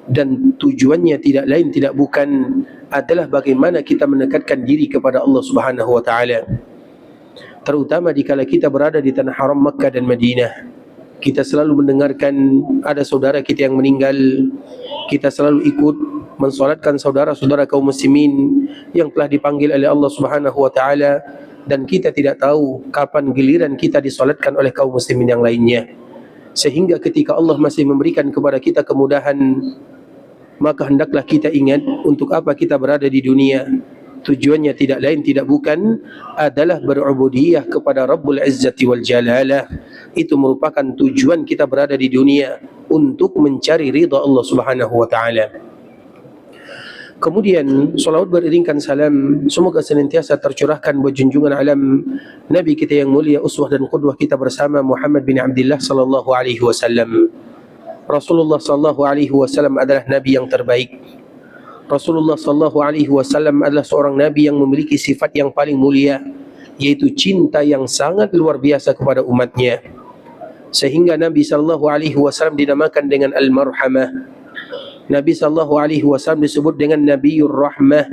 dan tujuannya tidak lain tidak bukan adalah bagaimana kita mendekatkan diri kepada Allah Subhanahu wa taala. Terutama dikala kita berada di tanah haram Makkah dan Madinah, kita selalu mendengarkan ada saudara kita yang meninggal, kita selalu ikut mensolatkan saudara-saudara kaum muslimin yang telah dipanggil oleh Allah Subhanahu wa taala, dan kita tidak tahu kapan giliran kita disolatkan oleh kaum muslimin yang lainnya. Sehingga ketika Allah masih memberikan kepada kita kemudahan, maka hendaklah kita ingat untuk apa kita berada di dunia. Tujuannya tidak lain tidak bukan adalah berubudiyah kepada Rabbul Izzati wal Jalalah. Itu merupakan tujuan kita berada di dunia, untuk mencari ridha Allah Subhanahu wa taala. Kemudian salawat beriringkan salam semoga senantiasa tercurahkan buat junjungan alam Nabi kita yang mulia, uswah dan qudwah kita bersama, Muhammad bin Abdullah sallallahu alaihi wasallam. Rasulullah sallallahu alaihi wasallam adalah nabi yang terbaik. Rasulullah sallallahu alaihi wasallam adalah seorang nabi yang memiliki sifat yang paling mulia, yaitu cinta yang sangat luar biasa kepada umatnya. Sehingga Nabi sallallahu alaihi wasallam dinamakan dengan Al-Marhamah. Nabi sallallahu alaihi wasallam disebut dengan Nabiyur Rahmah.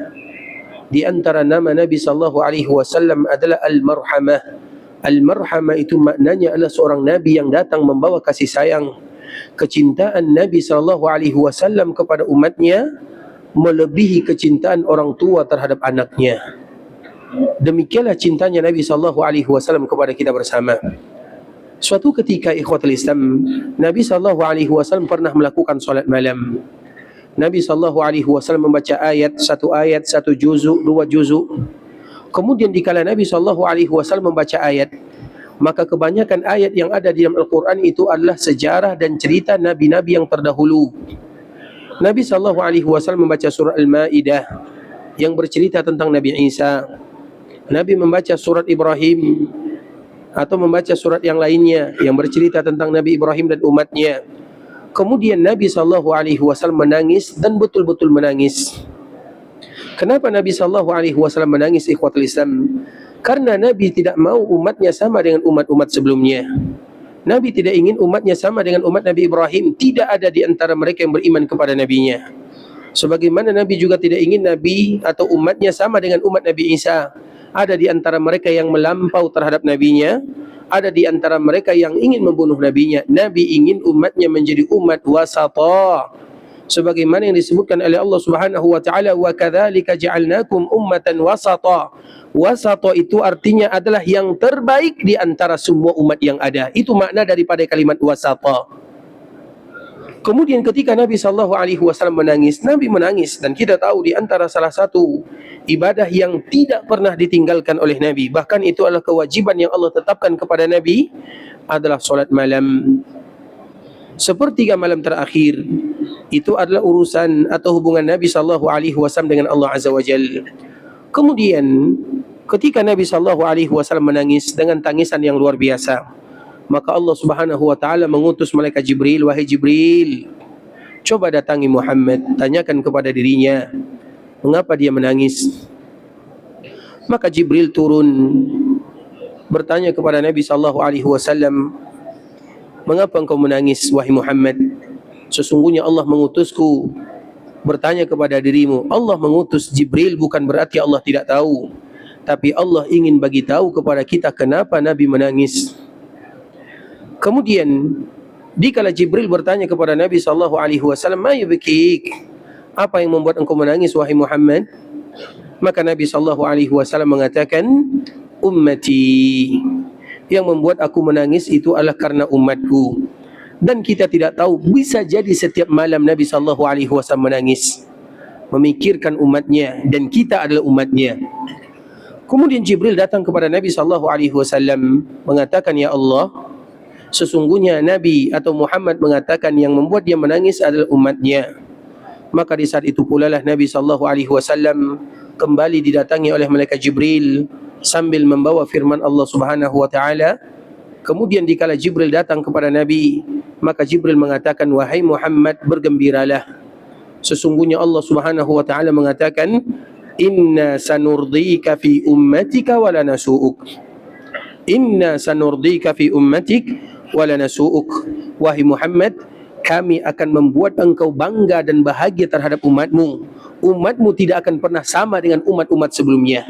Di antara nama Nabi sallallahu alaihi wasallam adalah Al-Marhamah. Al-Marhamah itu maknanya adalah seorang nabi yang datang membawa kasih sayang. Kecintaan Nabi sallallahu alaihi wasallam kepada umatnya melebihi kecintaan orang tua terhadap anaknya. Demikianlah cintanya Nabi sallallahu alaihi wasallam kepada kita bersama. Suatu ketika ikhwatul Islam, Nabi sallallahu alaihi wasallam pernah melakukan salat malam. Nabi sallallahu alaihi wasallam membaca ayat, satu juzuk, dua juzuk. Kemudian dikala Nabi sallallahu alaihi wasallam membaca ayat, maka kebanyakan ayat yang ada di dalam Al-Quran itu adalah sejarah dan cerita nabi-nabi yang terdahulu. Nabi sallallahu alaihi wasallam membaca surah Al-Maidah yang bercerita tentang Nabi Isa. Nabi membaca surat Ibrahim atau membaca surat yang lainnya yang bercerita tentang Nabi Ibrahim dan umatnya. Kemudian Nabi sallallahu alaihi wasallam menangis, dan betul-betul menangis. Kenapa Nabi sallallahu alaihi wasallam menangis ikhwatul Islam? Karena Nabi tidak mau umatnya sama dengan umat-umat sebelumnya. Nabi tidak ingin umatnya sama dengan umat Nabi Ibrahim. Tidak ada di antara mereka yang beriman kepada nabinya. Sebagaimana Nabi juga tidak ingin Nabi atau umatnya sama dengan umat Nabi Isa. Ada di antara mereka yang melampau terhadap nabinya, ada di antara mereka yang ingin membunuh nabinya. Nabi ingin umatnya menjadi umat wasata, sebagaimana yang disebutkan oleh Allah Subhanahu wa taala, wa kadzalika ja'alnakum ummatan wasata. Wasata itu artinya adalah yang terbaik di antara semua umat yang ada. Itu makna daripada kalimat wasata. Kemudian ketika Nabi sallallahu alaihi wasallam menangis, Nabi menangis, dan kita tahu di antara salah satu ibadah yang tidak pernah ditinggalkan oleh Nabi, bahkan itu adalah kewajiban yang Allah tetapkan kepada Nabi, adalah solat malam. Sepertiga malam terakhir itu adalah urusan atau hubungan Nabi sallallahu alaihi wasallam dengan Allah Azza wa Jalla. Kemudian ketika Nabi sallallahu alaihi wasallam menangis dengan tangisan yang luar biasa, maka Allah Subhanahu wa taala mengutus malaikat Jibril, wahai Jibril, coba datangi Muhammad, tanyakan kepada dirinya mengapa dia menangis. Maka Jibril turun bertanya kepada Nabi sallallahu alaihi wasallam, mengapa engkau menangis wahai Muhammad? Sesungguhnya Allah mengutusku bertanya kepada dirimu. Allah mengutus Jibril bukan berarti Allah tidak tahu, tapi Allah ingin bagi tahu kepada kita kenapa Nabi menangis. Kemudian dikala Jibril bertanya kepada Nabi sallallahu alaihi wasallam, "Ma yubkik?" Apa yang membuat engkau menangis wahai Muhammad? Maka Nabi sallallahu alaihi wasallam mengatakan, "Ummati." Yang membuat aku menangis itu adalah karena umatku. Dan kita tidak tahu, bisa jadi setiap malam Nabi sallallahu alaihi wasallam menangis, memikirkan umatnya, dan kita adalah umatnya. Kemudian Jibril datang kepada Nabi sallallahu alaihi wasallam mengatakan, "Ya Allah, sesungguhnya Nabi atau Muhammad mengatakan yang membuat dia menangis adalah umatnya." Maka di saat itu pula lah Nabi sallallahu alaihi wasallam kembali didatangi oleh malaikat Jibril sambil membawa firman Allah Subhanahu wa taala. Kemudian dikala Jibril datang kepada Nabi, maka Jibril mengatakan, "Wahai Muhammad, bergembiralah. Sesungguhnya Allah Subhanahu wa taala mengatakan, inna sanurdika fi ummatika wa la nasu'uk." Inna sanurdika fi ummatik wa la nasu'uk. Wahai Muhammad, kami akan membuat engkau bangga dan bahagia terhadap umatmu. Umatmu tidak akan pernah sama dengan umat-umat sebelumnya.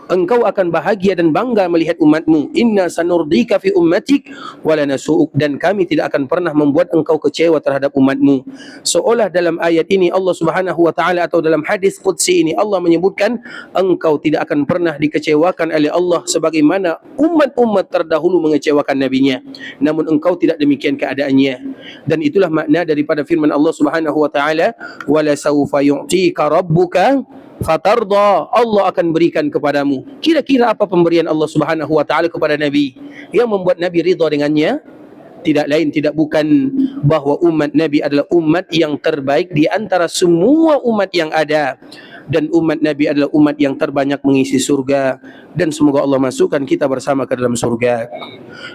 Engkau akan bahagia dan bangga melihat umatmu. Inna sanurdika fi ummatik wala nasu'uk, dan kami tidak akan pernah membuat engkau kecewa terhadap umatmu. Seolah dalam ayat ini Allah Subhanahu wa taala atau dalam hadis qudsi ini Allah menyebutkan engkau tidak akan pernah dikecewakan oleh Allah sebagaimana umat-umat terdahulu mengecewakan nabinya. Namun engkau tidak demikian keadaannya. Dan itulah makna daripada firman Allah Subhanahu wa taala, wala saufa yu'tika rabbuka fatarda, Allah akan berikan kepadamu. Kira-kira apa pemberian Allah Subhanahu wa taala kepada Nabi yang membuat Nabi ridha dengannya? Tidak lain tidak bukan bahawa umat Nabi adalah umat yang terbaik di antara semua umat yang ada, dan umat Nabi adalah umat yang terbanyak mengisi surga, dan semoga Allah masukkan kita bersama ke dalam surga.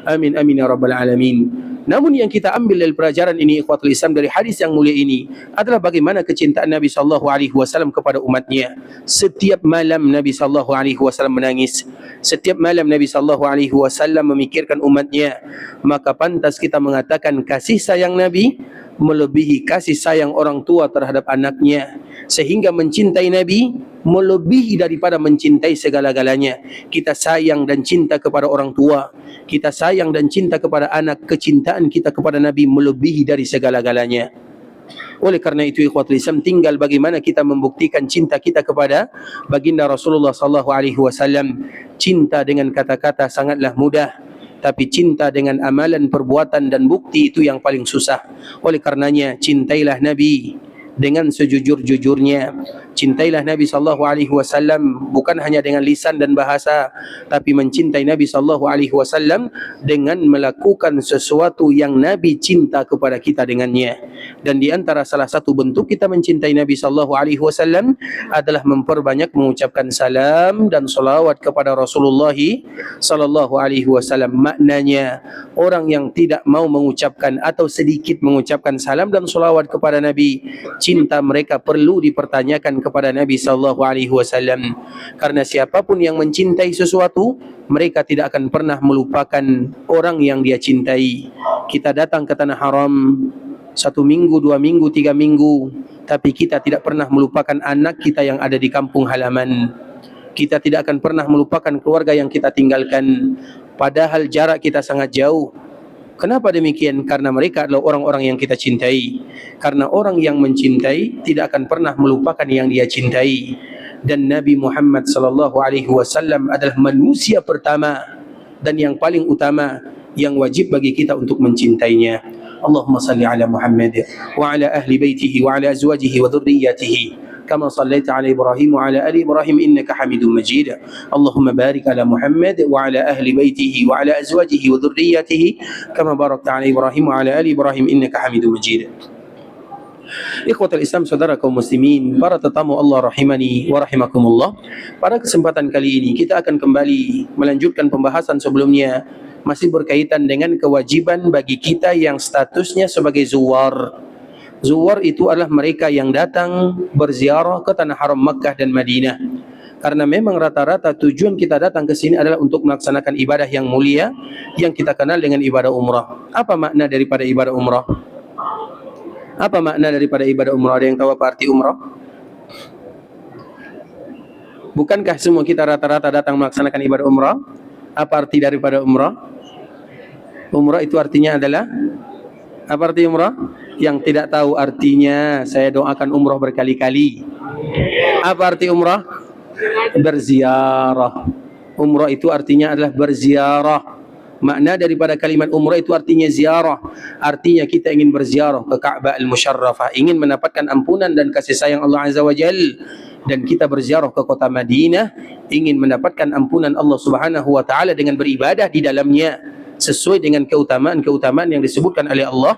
Amin amin ya rabbal alamin. Namun yang kita ambil dari pelajaran ini ikhwatul Islam dari hadis yang mulia ini adalah bagaimana kecintaan Nabi sallallahu alaihi wasallam kepada umatnya. Setiap malam Nabi sallallahu alaihi wasallam menangis. Setiap malam Nabi sallallahu alaihi wasallam memikirkan umatnya. Maka pantas kita mengatakan kasih sayang Nabi melebihi kasih sayang orang tua terhadap anaknya, sehingga mencintai Nabi melebihi daripada mencintai segala-galanya. Kita sayang dan cinta kepada orang tua, kita sayang dan cinta kepada anak, kecintaan kita kepada Nabi melebihi dari segala-galanya. Oleh karena itu ikhwatul Islam, tinggal bagaimana kita membuktikan cinta kita kepada baginda Rasulullah sallallahu alaihi wasallam. Cinta dengan kata-kata sangatlah mudah, tapi cinta dengan amalan, perbuatan dan bukti itu yang paling susah. Oleh karenanya cintailah Nabi dengan sejujur-jujurnya. Cintailah Nabi sallallahu alaihi wasallam bukan hanya dengan lisan dan bahasa, tapi mencintai Nabi sallallahu alaihi wasallam dengan melakukan sesuatu yang Nabi cinta kepada kita dengannya. Dan di antara salah satu bentuk kita mencintai Nabi sallallahu alaihi wasallam adalah memperbanyak mengucapkan salam dan salawat kepada Rasulullah sallallahu alaihi wasallam. Maknanya orang yang tidak mau mengucapkan atau sedikit mengucapkan salam dan salawat kepada Nabi, cinta mereka perlu dipertanyakan kepada Nabi sallallahu alaihi wasallam. Karena siapapun yang mencintai sesuatu, mereka tidak akan pernah melupakan orang yang dia cintai. Kita datang ke tanah haram 1 minggu, 2 minggu, 3 minggu, tapi kita tidak pernah melupakan anak kita yang ada di kampung halaman. Kita tidak akan pernah melupakan keluarga yang kita tinggalkan, padahal jarak kita sangat jauh. Kenapa demikian? Karena mereka adalah orang-orang yang kita cintai. Karena orang yang mencintai tidak akan pernah melupakan yang dia cintai. Dan Nabi Muhammad sallallahu alaihi wasallam adalah manusia pertama dan yang paling utama yang wajib bagi kita untuk mencintainya. Allahumma salli ala Muhammad wa ala ahli baitihi wa ala azwajihi wa dhurriyyatihi كما صليت على إبراهيم وعلى آل إبراهيم إنك حميد مجيد. اللهم بارك على محمد وعلى أهل بيته وعلى أزواجه وذريته كما باركت على إبراهيم وعلى آل إبراهيم إنك حميد مجيد. Ikhwatul Islam, saudara kaum muslimin, para tetamu Allah rahimani wa rahimakumullah. Pada kesempatan kali ini kita akan kembali melanjutkan pembahasan sebelumnya, masih berkaitan dengan kewajiban bagi kita yang statusnya sebagai zuwar. Zuwar itu adalah mereka yang datang berziarah ke tanah haram Makkah dan Madinah. Karena memang rata-rata tujuan kita datang ke sini adalah untuk melaksanakan ibadah yang mulia yang kita kenal dengan ibadah umrah. Apa makna daripada ibadah umrah? Apa makna daripada ibadah umrah? Ada yang tahu apa arti umrah? Bukankah semua kita rata-rata datang melaksanakan ibadah umrah? Apa arti daripada umrah? Umrah itu artinya adalah apa arti umrah? Yang tidak tahu artinya, saya doakan umrah berkali-kali. Apa arti umrah? Berziarah. Umrah itu artinya adalah berziarah. Makna daripada kalimat umrah itu artinya ziarah. Artinya kita ingin berziarah ke Ka'bah al-Musharrafah, ingin mendapatkan ampunan dan kasih sayang Allah Azza wa Jal. Dan kita berziarah ke kota Madinah, ingin mendapatkan ampunan Allah Subhanahu wa taala dengan beribadah di dalamnya, sesuai dengan keutamaan-keutamaan yang disebutkan oleh Allah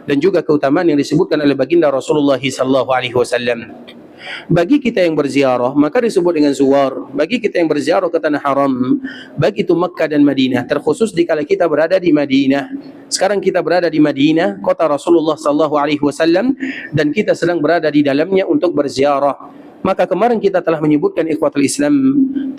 dan juga keutamaan yang disebutkan oleh baginda Rasulullah sallallahu alaihi wasallam. Bagi kita yang berziarah, maka disebut dengan zuwar. Bagi kita yang berziarah ke tanah haram, baik itu Makkah dan Madinah, terkhusus dikala kita berada di Madinah. Sekarang kita berada di Madinah, kota Rasulullah sallallahu alaihi wasallam, dan kita sedang berada di dalamnya untuk berziarah. Maka kemarin kita telah menyebutkan ikhwatul Islam,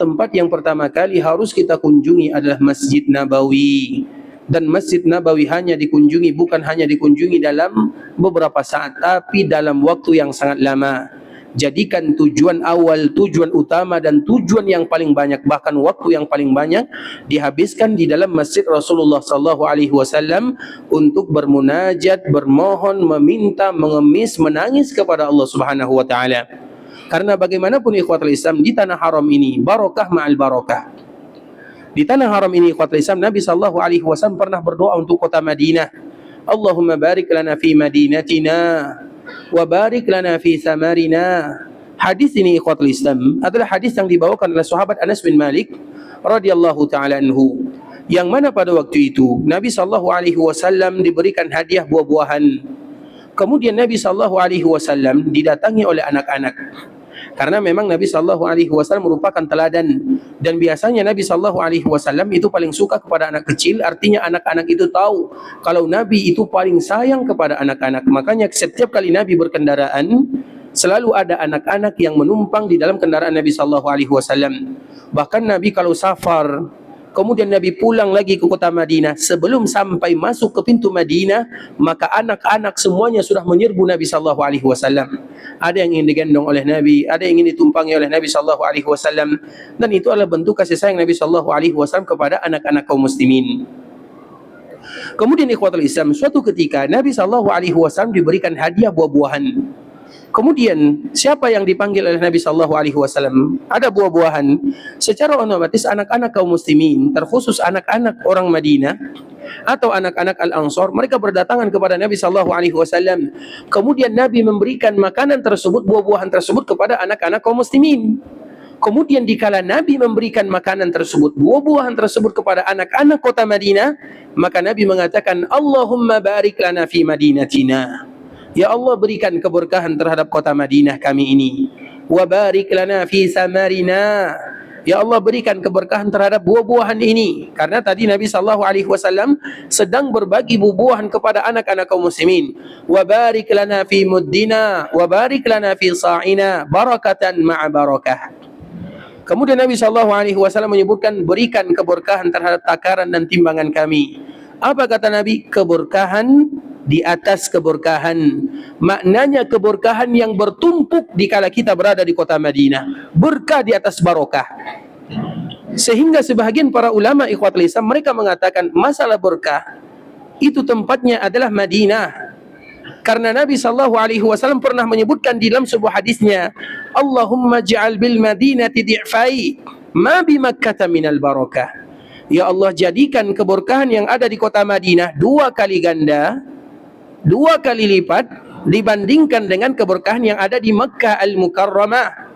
tempat yang pertama kali harus kita kunjungi adalah Masjid Nabawi. Dan Masjid Nabawi hanya dikunjungi, bukan hanya dikunjungi dalam beberapa saat, tapi dalam waktu yang sangat lama. Jadikan tujuan awal, tujuan utama dan tujuan yang paling banyak, bahkan waktu yang paling banyak dihabiskan di dalam masjid Rasulullah sallallahu alaihi wasallam untuk bermunajat, bermohon, meminta, mengemis, menangis kepada Allah Subhanahu wa taala. Karena bagaimanapun ikhwatul Islam, di tanah haram ini barokah ma'al barokah. Di tanah haram ini ikhwatul Islam, Nabi sallallahu alaihi wasallam pernah berdoa untuk kota Madinah. Allahumma barik lana fi madinatina wa barik lana fi samarina. Hadis ini ikhwatul Islam adalah hadis yang dibawakan oleh sahabat Anas bin Malik radhiyallahu taala anhu, yang mana pada waktu itu Nabi sallallahu alaihi wasallam diberikan hadiah buah-buahan. Kemudian Nabi sallallahu alaihi wasallam didatangi oleh anak-anak. Karena memang Nabi sallallahu alaihi wasallam merupakan teladan, dan biasanya Nabi sallallahu alaihi wasallam itu paling suka kepada anak kecil. Artinya anak-anak itu tahu kalau Nabi itu paling sayang kepada anak-anak. Makanya setiap kali Nabi berkendaraan selalu ada anak-anak yang menumpang di dalam kendaraan Nabi sallallahu alaihi wasallam. Bahkan Nabi kalau safar, kemudian Nabi pulang lagi ke kota Madinah, sebelum sampai masuk ke pintu Madinah, maka anak-anak semuanya sudah menyerbu Nabi sallallahu alaihi wasallam. Ada yang ingin digendong oleh Nabi, ada yang ingin ditumpangi oleh Nabi sallallahu alaihi wasallam, dan itu adalah bentuk kasih sayang Nabi sallallahu alaihi wasallam kepada anak-anak kaum muslimin. Kemudian ikhwatul Islam, suatu ketika Nabi sallallahu alaihi wasallam diberikan hadiah buah-buahan. Kemudian siapa yang dipanggil oleh Nabi sallallahu alaihi wasallam? Ada buah-buahan. Secara otomatis anak-anak kaum muslimin, terkhusus anak-anak orang Madinah atau anak-anak Al-Ansar, mereka berdatangan kepada Nabi sallallahu alaihi wasallam. Kemudian Nabi memberikan makanan tersebut, buah-buahan tersebut kepada anak-anak kaum muslimin. Kemudian dikala Nabi memberikan makanan tersebut, buah-buahan tersebut kepada anak-anak kota Madinah, maka Nabi mengatakan, Allahumma barik lana fi madinatina. Ya Allah, berikan keberkahan terhadap kota Madinah kami ini. Wa barik lana fi samarina. Ya Allah, berikan keberkahan terhadap buah-buahan ini. Karena tadi Nabi sallallahu alaihi wasallam sedang berbagi buah-buahan kepada anak-anak kaum muslimin. Wa barik lana fi muddina wa barik lana fi sa'ina barakatan ma'a barakah. Kemudian Nabi sallallahu alaihi wasallam menyebutkan, berikan keberkahan terhadap takaran dan timbangan kami. Apa kata Nabi? Keberkahan di atas keberkahan. Maknanya keberkahan yang bertumpuk dikala kita berada di kota Madinah. Berkah di atas barokah. Sehingga sebahagian para ulama ikhwatul Islam, mereka mengatakan masalah berkah itu tempatnya adalah Madinah. Karena Nabi sallallahu alaihi wasallam pernah menyebutkan di dalam sebuah hadisnya, Allahumma ja'al bil madinati di'fai ma bi Makkah minal barakah. Ya Allah, jadikan keberkahan yang ada di kota Madinah 2 kali ganda, 2 kali lipat dibandingkan dengan keberkahan yang ada di Makkah Al-Mukarramah.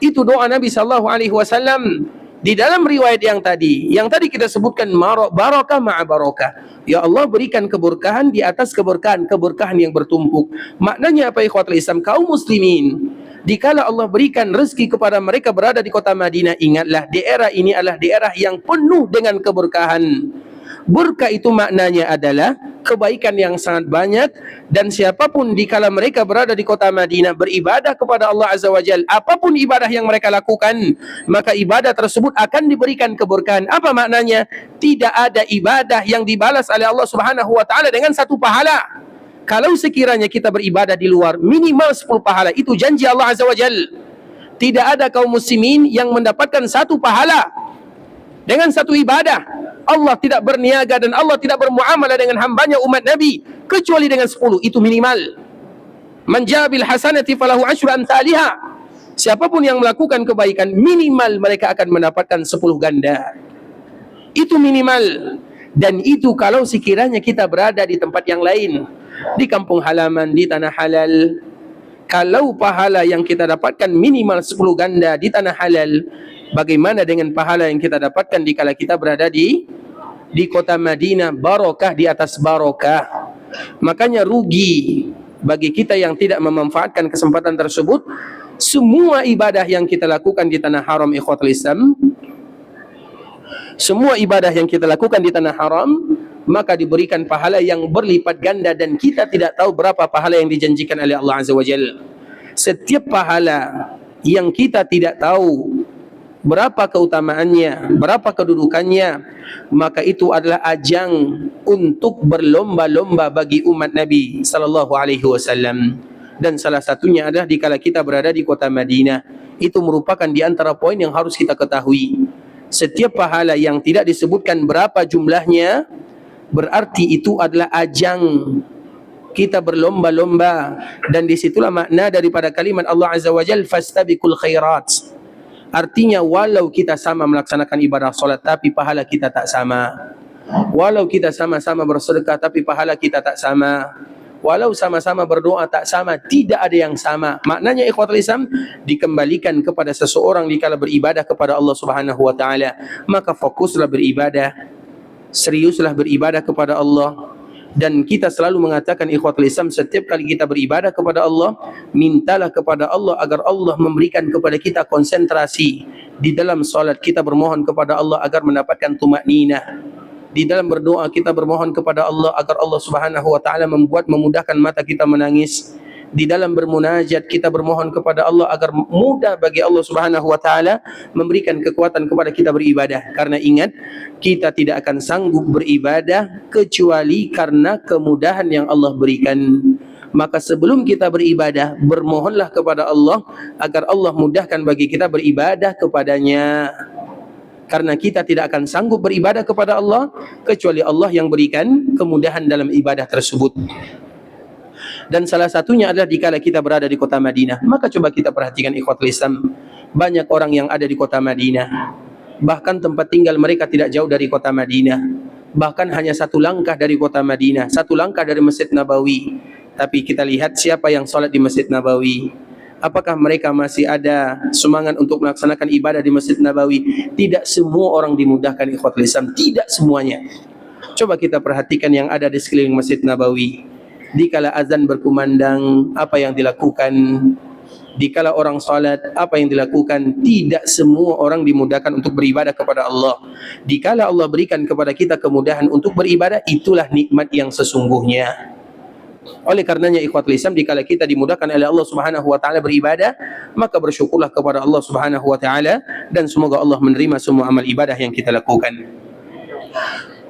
Itu doa Nabi sallallahu alaihi wasallam di dalam riwayat yang tadi kita sebutkan, barakah ma'a barakah. Ya Allah, berikan keberkahan di atas keberkahan, keberkahan yang bertumpuk. Maknanya apa ikhwatul Islam? Kaum muslimin, dikala Allah berikan rezeki kepada mereka berada di kota Madinah, ingatlah daerah ini adalah daerah yang penuh dengan keberkahan. Berkah itu maknanya adalah kebaikan yang sangat banyak, dan siapapun dikala mereka berada di kota Madinah beribadah kepada Allah Azza wa Jalla, apapun ibadah yang mereka lakukan, maka ibadah tersebut akan diberikan keberkahan. Apa maknanya? Tidak ada ibadah yang dibalas oleh Allah Subhanahu wa taala dengan 1 pahala. Kalau sekiranya kita beribadah di luar, minimal 10 pahala. Itu janji Allah Azza wa Jalla. Tidak ada kaum muslimin yang mendapatkan 1 pahala dengan 1 ibadah. Allah tidak berniaga dan Allah tidak bermuamalah dengan hambanya umat Nabi kecuali dengan 10. Itu minimal. Man jaa bil hasanati falahu asyru amsalihha. Siapapun yang melakukan kebaikan, minimal mereka akan mendapatkan 10 ganda. Itu minimal. Dan itu kalau sekiranya kita berada di tempat yang lain, di kampung halaman, di tanah halal. Kalau pahala yang kita dapatkan minimal 10 ganda di tanah halal, bagaimana dengan pahala yang kita dapatkan dikala kita berada di kota Madinah? Barokah di atas barokah. Makanya rugi bagi kita yang tidak memanfaatkan kesempatan tersebut. Semua ibadah yang kita lakukan di tanah haram ikhwatul Islam, semua ibadah yang kita lakukan di tanah haram, maka diberikan pahala yang berlipat ganda, dan kita tidak tahu berapa pahala yang dijanjikan oleh Allah Azza wa Jalla. Setiap pahala yang kita tidak tahu berapa keutamaannya, berapa kedudukannya, maka itu adalah ajang untuk berlomba-lomba bagi umat Nabi sallallahu alaihi wasallam. Dan salah satunya adalah dikala kita berada di kota Madinah. Itu merupakan di antara poin yang harus kita ketahui. Setiap pahala yang tidak disebutkan berapa jumlahnya, berarti itu adalah ajang kita berlomba-lomba. Dan disitulah makna daripada kalimat Allah Azza wa Jal, fastabiqul khairat. Artinya walau kita sama melaksanakan ibadah solat, tapi pahala kita tak sama. Walau kita sama-sama bersedekah, tapi pahala kita tak sama. Walau sama-sama berdoa, tak sama. Tidak ada yang sama. Maknanya ikhwatul Islam, dikembalikan kepada seseorang dikala beribadah kepada Allah Subhanahu wa taala, maka fokuslah beribadah, seriuslah beribadah kepada Allah. Dan kita selalu mengatakan ikhwatul Islam, setiap kali kita beribadah kepada Allah, mintalah kepada Allah agar Allah memberikan kepada kita konsentrasi di dalam salat. Kita bermohon kepada Allah agar mendapatkan tumakninah. Di dalam berdoa kita bermohon kepada Allah agar Allah Subhanahu wa taala memudahkan mata kita menangis. Di dalam bermunajat kita bermohon kepada Allah agar mudah bagi Allah Subhanahu wa taala memberikan kekuatan kepada kita beribadah. Karena ingat, kita tidak akan sanggup beribadah kecuali karena kemudahan yang Allah berikan. Maka sebelum kita beribadah, bermohonlah kepada Allah agar Allah mudahkan bagi kita beribadah kepadanya. Karena kita tidak akan sanggup beribadah kepada Allah kecuali Allah yang berikan kemudahan dalam ibadah tersebut. Dan salah satunya adalah dikala kita berada di kota Madinah. Maka coba kita perhatikan ikhwatul Islam, banyak orang yang ada di kota Madinah, bahkan tempat tinggal mereka tidak jauh dari kota Madinah, bahkan hanya satu langkah dari kota Madinah, satu langkah dari Masjid Nabawi. Tapi kita lihat siapa yang sholat di Masjid Nabawi. Apakah mereka masih ada semangat untuk melaksanakan ibadah di Masjid Nabawi? Tidak semua orang dimudahkan ikhwatul Islam, tidak semuanya. Coba kita perhatikan yang ada di sekeliling Masjid Nabawi. Dikala azan berkumandang, apa yang dilakukan? Dikala orang salat, apa yang dilakukan? Tidak semua orang dimudahkan untuk beribadah kepada Allah. Dikala Allah berikan kepada kita kemudahan untuk beribadah, itulah nikmat yang sesungguhnya. Oleh karenanya ikhwatul Islam, dikala kita dimudahkan oleh Allah Subhanahu wa taala beribadah, maka bersyukurlah kepada Allah Subhanahu wa taala, dan semoga Allah menerima semua amal ibadah yang kita lakukan.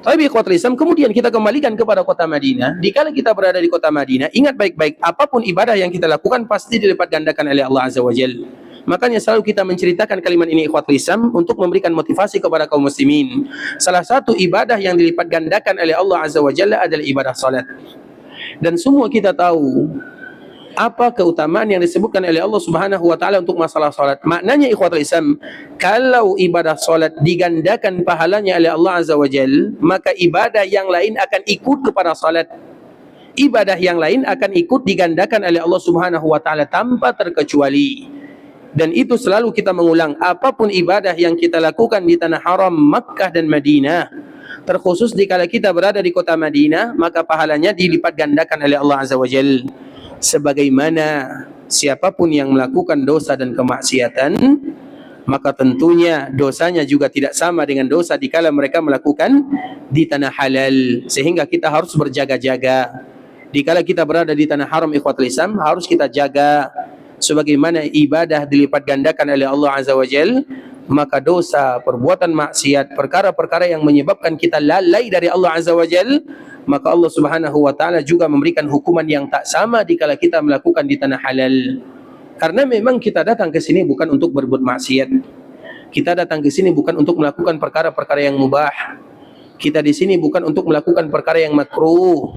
Tapi ikhwatul Islam, kemudian kita kembalikan kepada kota Madinah. Dikala kita berada di kota Madinah, ingat baik-baik, apapun ibadah yang kita lakukan pasti dilipat gandakan oleh Allah Azza wa Jalla. Makanya selalu kita menceritakan kalimat ini ikhwatul Islam untuk memberikan motivasi kepada kaum muslimin. Salah satu ibadah yang dilipat gandakan oleh Allah Azza wa Jalla adalah ibadah salat. Dan semua kita tahu apa keutamaan yang disebutkan oleh Allah Subhanahu wa taala untuk masalah salat. Maknanya ikhwatul Islam, kalau ibadah salat digandakan pahalanya oleh Allah Azza wa Jalla, maka ibadah yang lain akan ikut kepada salat. Ibadah yang lain akan ikut digandakan oleh Allah Subhanahu wa taala tanpa terkecuali. Dan itu selalu kita mengulang, apapun ibadah yang kita lakukan di tanah haram Makkah dan Madinah, terkhusus dikala kita berada di kota Madinah, maka pahalanya dilipat gandakan oleh Allah Azza wa Jalla. Sebagaimana siapapun yang melakukan dosa dan kemaksiatan, maka tentunya dosanya juga tidak sama dengan dosa dikala mereka melakukan di tanah halal. Sehingga kita harus berjaga-jaga. Dikala kita berada di tanah haram ikhwatul Islam, harus kita jaga. Sebagaimana ibadah dilipat gandakan oleh Allah Azza wa Jalla, maka dosa, perbuatan maksiat, perkara-perkara yang menyebabkan kita lalai dari Allah Azza wa Jalla, maka Allah Subhanahu wa taala juga memberikan hukuman yang tak sama dikala kita melakukan di tanah halal. Karena memang kita datang ke sini bukan untuk berbuat maksiat. Kita datang ke sini bukan untuk melakukan perkara-perkara yang mubah. Kita di sini bukan untuk melakukan perkara yang makruh.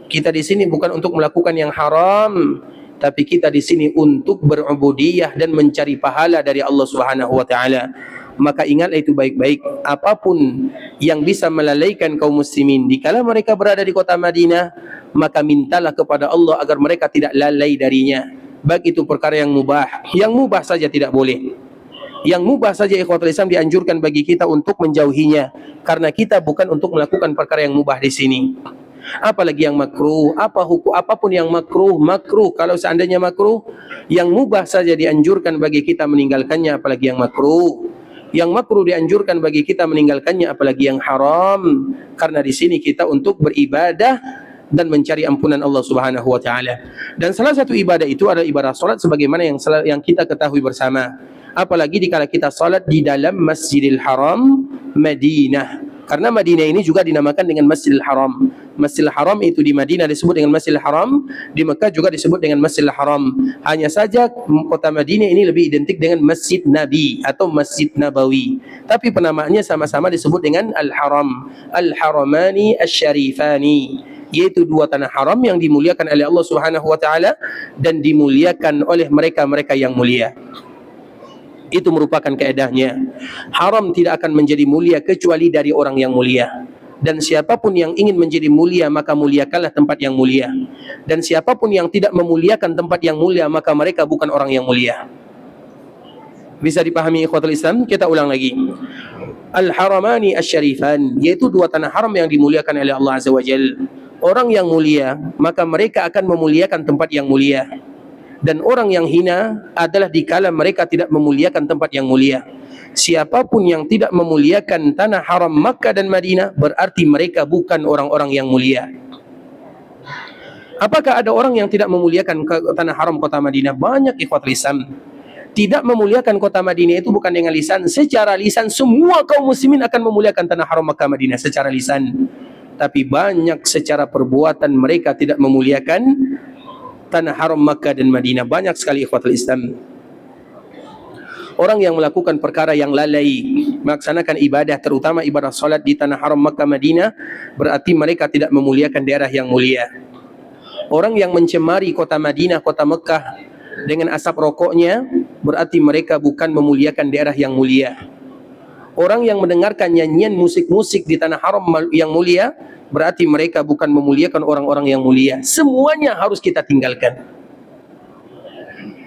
Kita di sini bukan untuk melakukan yang haram. Tapi kita di sini untuk berubudiyah dan mencari pahala dari Allah Subhanahu wa taala. Maka ingatlah itu baik-baik, apapun yang bisa melalaikan kaum muslimin dikala mereka berada di kota Madinah, maka mintalah kepada Allah agar mereka tidak lalai darinya. Baik itu perkara yang mubah. Yang mubah saja tidak boleh. Yang mubah saja ikhwatul Islam dianjurkan bagi kita untuk menjauhinya, karena kita bukan untuk melakukan perkara yang mubah di sini. Apalagi yang makruh, apapun yang makruh. Kalau seandainya makruh, yang mubah saja dianjurkan bagi kita meninggalkannya, apalagi yang makruh. Yang makruh dianjurkan bagi kita meninggalkannya, apalagi yang haram. Karena di sini kita untuk beribadah dan mencari ampunan Allah Subhanahu wa taala. Dan salah satu ibadah itu adalah ibadah salat, sebagaimana yang kita ketahui bersama. Apalagi dikala kita salat di dalam Masjidil Haram Madinah. Karena Madinah ini juga dinamakan dengan Masjidil Haram. Masjidil Haram itu di Madinah disebut dengan Masjidil Haram, di Mekah juga disebut dengan Masjidil Haram. Hanya saja kota Madinah ini lebih identik dengan Masjid Nabi atau Masjid Nabawi. Tapi penamaannya sama-sama disebut dengan Al-Haram. Al-Haramani Asy-Syarifani, yaitu dua tanah haram yang dimuliakan oleh Allah Subhanahu wa taala dan dimuliakan oleh mereka-mereka yang mulia. Itu merupakan kaedahnya. Haram tidak akan menjadi mulia kecuali dari orang yang mulia. Dan siapapun yang ingin menjadi mulia, maka muliakanlah tempat yang mulia. Dan siapapun yang tidak memuliakan tempat yang mulia, maka mereka bukan orang yang mulia. Bisa dipahami ikhwatul Islam? Kita ulang lagi. Al-Haramani Asy-Syarifan, yaitu dua tanah haram yang dimuliakan oleh Allah Azza wa Jalla. Orang yang mulia, maka mereka akan memuliakan tempat yang mulia. Dan orang yang hina adalah dikala mereka tidak memuliakan tempat yang mulia. Siapapun yang tidak memuliakan tanah haram Makkah dan Madinah, berarti mereka bukan orang-orang yang mulia. Apakah ada orang yang tidak memuliakan tanah haram kota Madinah? Banyak ikhwatul Islam. Tidak memuliakan kota Madinah itu bukan dengan lisan. Secara lisan semua kaum muslimin akan memuliakan tanah haram Makkah Madinah secara lisan. Tapi banyak secara perbuatan mereka tidak memuliakan tanah haram Makkah dan Madinah. Banyak sekali ikhwatul Islam. Orang yang melakukan perkara yang lalai melaksanakan ibadah, terutama ibadah salat di tanah haram Makkah Madinah, berarti mereka tidak memuliakan daerah yang mulia. Orang yang mencemari kota Madinah, kota Mekah dengan asap rokoknya, berarti mereka bukan memuliakan daerah yang mulia. Orang yang mendengarkan nyanyian musik-musik di tanah haram yang mulia, berarti mereka bukan memuliakan orang-orang yang mulia. Semuanya harus kita tinggalkan.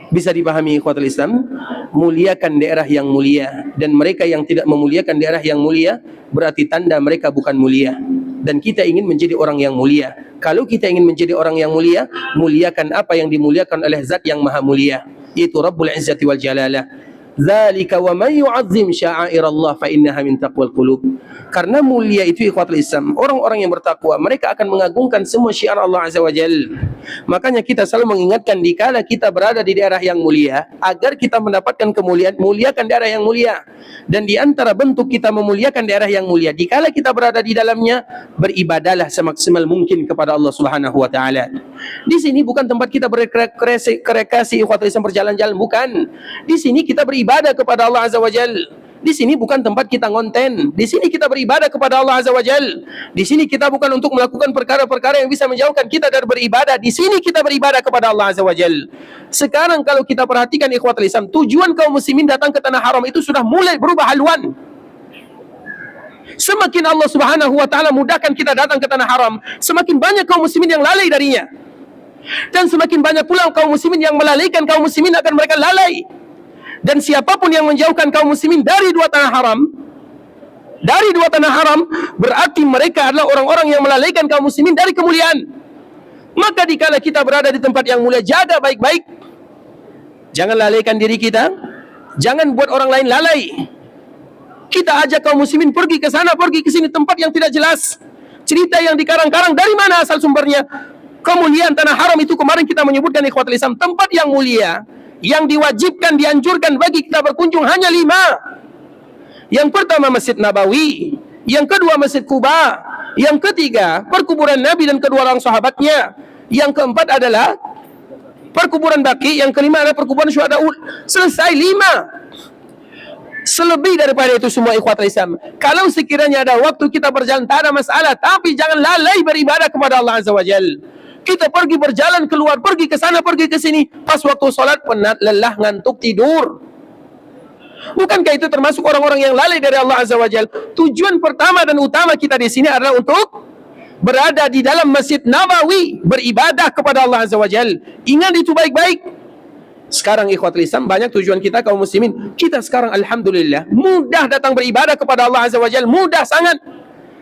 Bisa dipahami ikhwatul Islam? Muliakan daerah yang mulia. Dan mereka yang tidak memuliakan daerah yang mulia, berarti tanda mereka bukan mulia. Dan kita ingin menjadi orang yang mulia. Kalau kita ingin menjadi orang yang mulia, muliakan apa yang dimuliakan oleh Zat yang Maha Mulia, yaitu Rabbul Izzati wal Jalalah. Dzalika wa man yu'azzim sya'airallah fa innaha min taqwal qulub. Karena mulia itu ikhwatul Islam, orang-orang yang bertakwa mereka akan mengagungkan semua syiar Allah Azza wa Jalla. Makanya kita selalu mengingatkan dikala kita berada di daerah yang mulia, agar kita mendapatkan kemuliaan, muliakan daerah yang mulia. Dan di antara bentuk kita memuliakan daerah yang mulia, dikala kita berada di dalamnya, beribadahlah semaksimal mungkin kepada Allah Subhanahu wa taala. Di sini bukan tempat kita berrekreasi ikhwatul Islam, berjalan-jalan, bukan. Di sini kita beribadah kepada Allah Azza wa Jalla. Di sini bukan tempat kita ngonten. Di sini kita beribadah kepada Allah Azza wa Jalla. Di sini kita bukan untuk melakukan perkara-perkara yang bisa menjauhkan kita dari beribadah. Di sini kita beribadah kepada Allah Azza wa Jalla. Sekarang kalau kita perhatikan ikhwatul Islam, tujuan kaum muslimin datang ke tanah haram itu sudah mulai berubah haluan. Semakin Allah Subhanahu wa taala mudahkan kita datang ke tanah haram, semakin banyak kaum muslimin yang lalai darinya. Dan semakin banyak pula kaum muslimin yang melalaikan kaum muslimin akan mereka lalai. Dan siapapun yang menjauhkan kaum muslimin dari dua tanah haram, berarti mereka adalah orang-orang yang melalaikan kaum muslimin dari kemuliaan. Maka dikala kita berada di tempat yang mulia, jaga baik-baik. Jangan lalaikan diri kita, jangan buat orang lain lalai. Kita ajak kaum muslimin pergi ke sana, pergi ke sini, tempat yang tidak jelas. Cerita yang dikarang-karang, dari mana asal sumbernya? Kemuliaan tanah haram itu kemarin kita menyebutkan ikhwatul Islam, tempat yang mulia, yang diwajibkan, dianjurkan bagi kita berkunjung hanya 5. Yang pertama Masjid Nabawi, yang kedua Masjid Quba, yang ketiga perkuburan Nabi dan kedua orang sahabatnya, yang keempat adalah perkuburan Baqi, yang kelima adalah perkuburan Syuhada. Selesai 5. Selebih daripada itu semua ikhwatul Islam, kalau sekiranya ada waktu kita berjalan, tak ada masalah, tapi jangan lalai beribadah kepada Allah Azza wa Jalla. Kita pergi berjalan keluar, pergi ke sana, pergi ke sini, pas waktu solat penat, lelah, ngantuk, tidur. Bukankah itu termasuk orang-orang yang lalai dari Allah Azza wa Jalla? Tujuan pertama dan utama kita di sini adalah untuk berada di dalam Masjid Nabawi, beribadah kepada Allah Azza wa Jalla. Ingat itu baik-baik. Sekarang ikhwatul Islam, banyak tujuan kita kaum muslimin. Kita sekarang alhamdulillah mudah datang beribadah kepada Allah Azza wa Jalla, mudah sangat.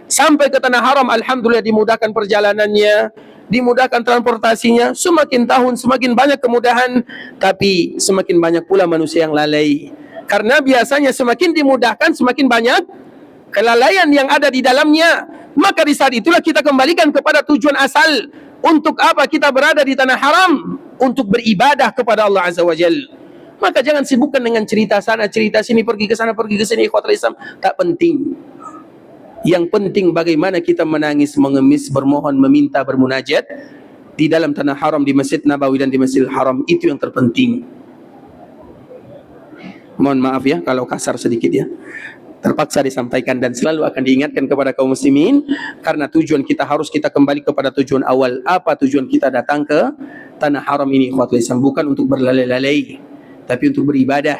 Sampai ke tanah haram alhamdulillah dimudahkan perjalanannya, dimudahkan transportasinya. Semakin tahun semakin banyak kemudahan, tapi semakin banyak pula manusia yang lalai. Karena biasanya semakin dimudahkan semakin banyak kelalaian yang ada di dalamnya. Maka di saat itulah kita kembalikan kepada tujuan asal. Untuk apa kita berada di tanah haram? Untuk beribadah kepada Allah Azza wa Jalla. Maka jangan sibukkan dengan cerita sana, cerita sini, pergi ke sana, pergi ke sini. Ikhwatul Islam, tak penting. Yang penting bagaimana kita menangis, mengemis, bermohon, meminta, bermunajat di dalam tanah haram, di Masjid Nabawi dan di Masjidil Haram. Itu yang terpenting. Mohon maaf ya kalau kasar sedikit ya, terpaksa disampaikan dan selalu akan diingatkan kepada kaum muslimin, karena tujuan kita harus kita kembali kepada tujuan awal. Apa tujuan kita datang ke tanah haram ini, ikhwatul Islam? Bukan untuk berlalai-lalai, tapi untuk beribadah.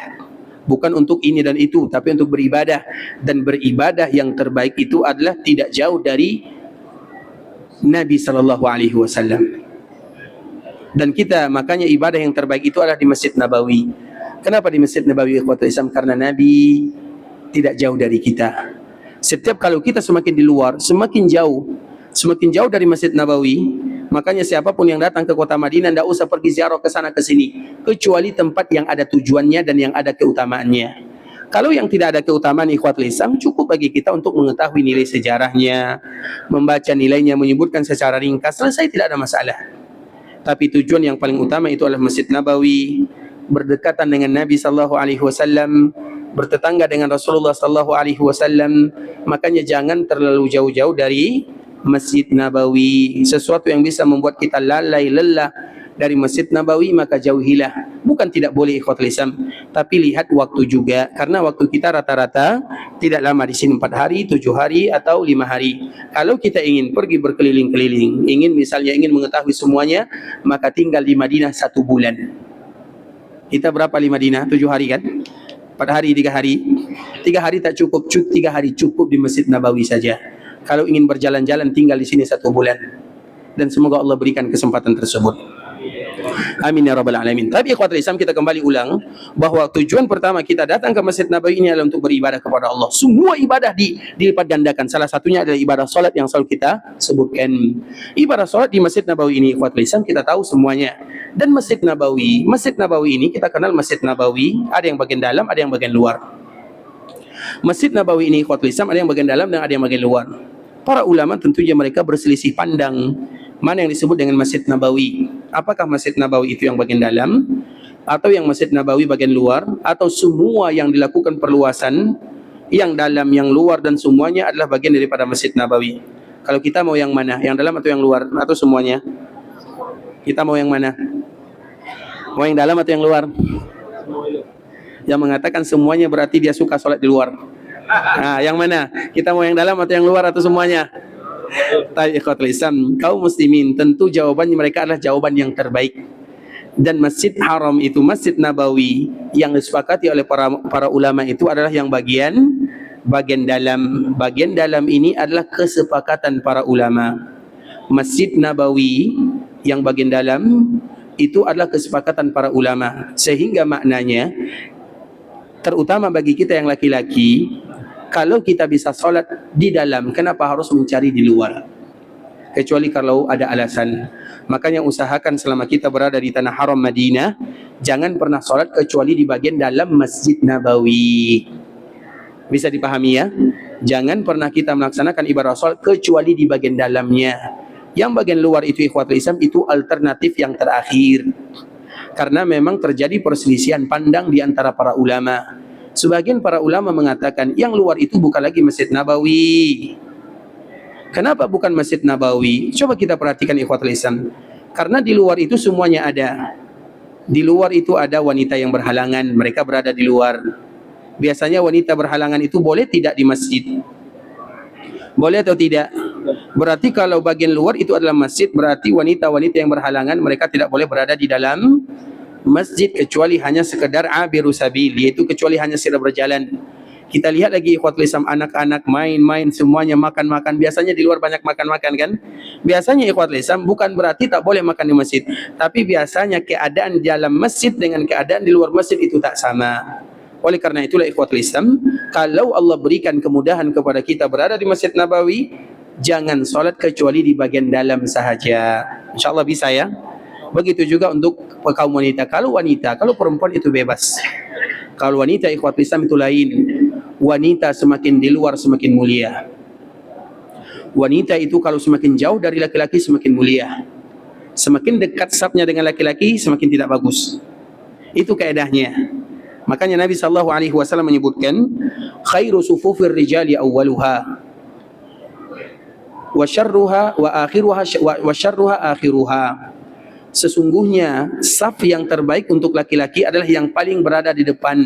Bukan untuk ini dan itu, tapi untuk beribadah. Dan beribadah yang terbaik itu adalah tidak jauh dari Nabi SAW. Dan kita, makanya ibadah yang terbaik itu adalah di Masjid Nabawi. Kenapa di Masjid Nabawi, ikhwatul Islam? Karena Nabi tidak jauh dari kita. Setiap kalau kita semakin di luar, semakin jauh dari Masjid Nabawi. Makanya siapapun yang datang ke kota Madinah tidak usah pergi ziarah ke sana ke sini, kecuali tempat yang ada tujuannya dan yang ada keutamaannya. Kalau yang tidak ada keutamaan, ikhwatul Islam, cukup bagi kita untuk mengetahui nilai sejarahnya, membaca nilainya, menyebutkan secara ringkas, selesai, tidak ada masalah. Tapi tujuan yang paling utama itu adalah Masjid Nabawi, berdekatan dengan Nabi SAW, bertetangga dengan Rasulullah SAW. Makanya jangan terlalu jauh-jauh dari Masjid Nabawi. Sesuatu yang bisa membuat kita lalai lelah dari Masjid Nabawi, maka jauhilah. Bukan tidak boleh, ikhwatul Islam, tapi lihat waktu juga, karena waktu kita rata-rata tidak lama di sini, 4 hari, 7 hari atau 5 hari. Kalau kita ingin pergi berkeliling-keliling, misalnya ingin mengetahui semuanya, maka tinggal di Madinah 1 bulan. Kita berapa di Madinah? 7 hari kan? 4 hari, 3 hari. 3 hari tak cukup, 3 hari cukup di Masjid Nabawi saja. Kalau ingin berjalan-jalan, tinggal di sini 1 bulan. Dan semoga Allah berikan kesempatan tersebut. Amin ya rabbal alamin. Tapi ikhwatul Islam, kita kembali ulang bahwa tujuan pertama kita datang ke Masjid Nabawi ini adalah untuk beribadah kepada Allah. Semua ibadah dilipat gandakan. Salah satunya adalah ibadah solat yang selalu kita sebutkan. Ibadah solat di Masjid Nabawi ini, ikhwatul Islam, kita tahu semuanya. Dan Masjid Nabawi ini kita kenal Masjid Nabawi, ada yang bagian dalam, ada yang bagian luar. Masjid Nabawi ini, ikhwatul Islam, ada yang bagian dalam dan ada yang bagian luar. Para ulama tentunya mereka berselisih pandang mana yang disebut dengan Masjid Nabawi. Apakah Masjid Nabawi itu yang bagian dalam, atau yang Masjid Nabawi bagian luar, atau semua yang dilakukan perluasan, yang dalam, yang luar, dan semuanya adalah bagian daripada Masjid Nabawi. Kalau kita mau yang mana? Yang dalam atau yang luar? Atau semuanya? Kita mau yang mana? Mau yang dalam atau yang luar? Yang mengatakan semuanya berarti dia suka sholat di luar. Nah, yang mana? Kita mau yang dalam atau yang luar atau semuanya? Tapi ikhwatul Islam, kaum muslimin, tentu jawabannya mereka adalah jawaban yang terbaik. Dan Masjid Haram itu, Masjid Nabawi, yang disepakati oleh para ulama itu adalah yang bagian dalam. Bagian dalam ini adalah kesepakatan para ulama. Masjid Nabawi yang bagian dalam itu adalah kesepakatan para ulama, sehingga maknanya terutama bagi kita yang laki-laki, kalau kita bisa sholat di dalam, kenapa harus mencari di luar? Kecuali kalau ada alasan. Makanya usahakan selama kita berada di tanah haram Madinah, jangan pernah sholat kecuali di bagian dalam Masjid Nabawi. Bisa dipahami ya? Jangan pernah kita melaksanakan ibadah sholat kecuali di bagian dalamnya. Yang bagian luar itu, ikhwatul Islam, itu alternatif yang terakhir. Karena memang terjadi perselisihan pandang di antara para ulama. Sebagian para ulama mengatakan yang luar itu bukan lagi Masjid Nabawi. Kenapa bukan Masjid Nabawi? Coba kita perhatikan, ikhwatul Islam. Karena di luar itu semuanya ada. Di luar itu ada wanita yang berhalangan, mereka berada di luar. Biasanya wanita berhalangan itu boleh tidak di masjid? Boleh atau tidak? Berarti kalau bagian luar itu adalah masjid, berarti wanita-wanita yang berhalangan mereka tidak boleh berada di dalam masjid, kecuali hanya sekedar abiru sabil, yaitu kecuali hanya sekedar berjalan. Kita lihat lagi, ikhwatul Islam, anak-anak main-main, semuanya makan-makan. Biasanya di luar banyak makan-makan kan? Biasanya, ikhwatul Islam, bukan berarti tak boleh makan di masjid, tapi biasanya keadaan di dalam masjid dengan keadaan di luar masjid itu tak sama. Oleh karena itulah, ikhwatul Islam, kalau Allah berikan kemudahan kepada kita berada di Masjid Nabawi, jangan sholat kecuali di bagian dalam sahaja. InsyaAllah bisa ya. Begitu juga untuk kaum wanita. Kalau perempuan itu bebas. Kalau wanita, ikhwatul Islam, itu lain. Wanita semakin di luar semakin mulia. Wanita itu kalau semakin jauh dari laki-laki semakin mulia. Semakin dekat safnya dengan laki-laki semakin tidak bagus. Itu kaedahnya. Makanya Nabi SAW menyebutkan, khairu sufufir rijali awwaluha wa syarruha wa akhiruha wa syarruha akhiruha. Sesungguhnya saf yang terbaik untuk laki-laki adalah yang paling berada di depan,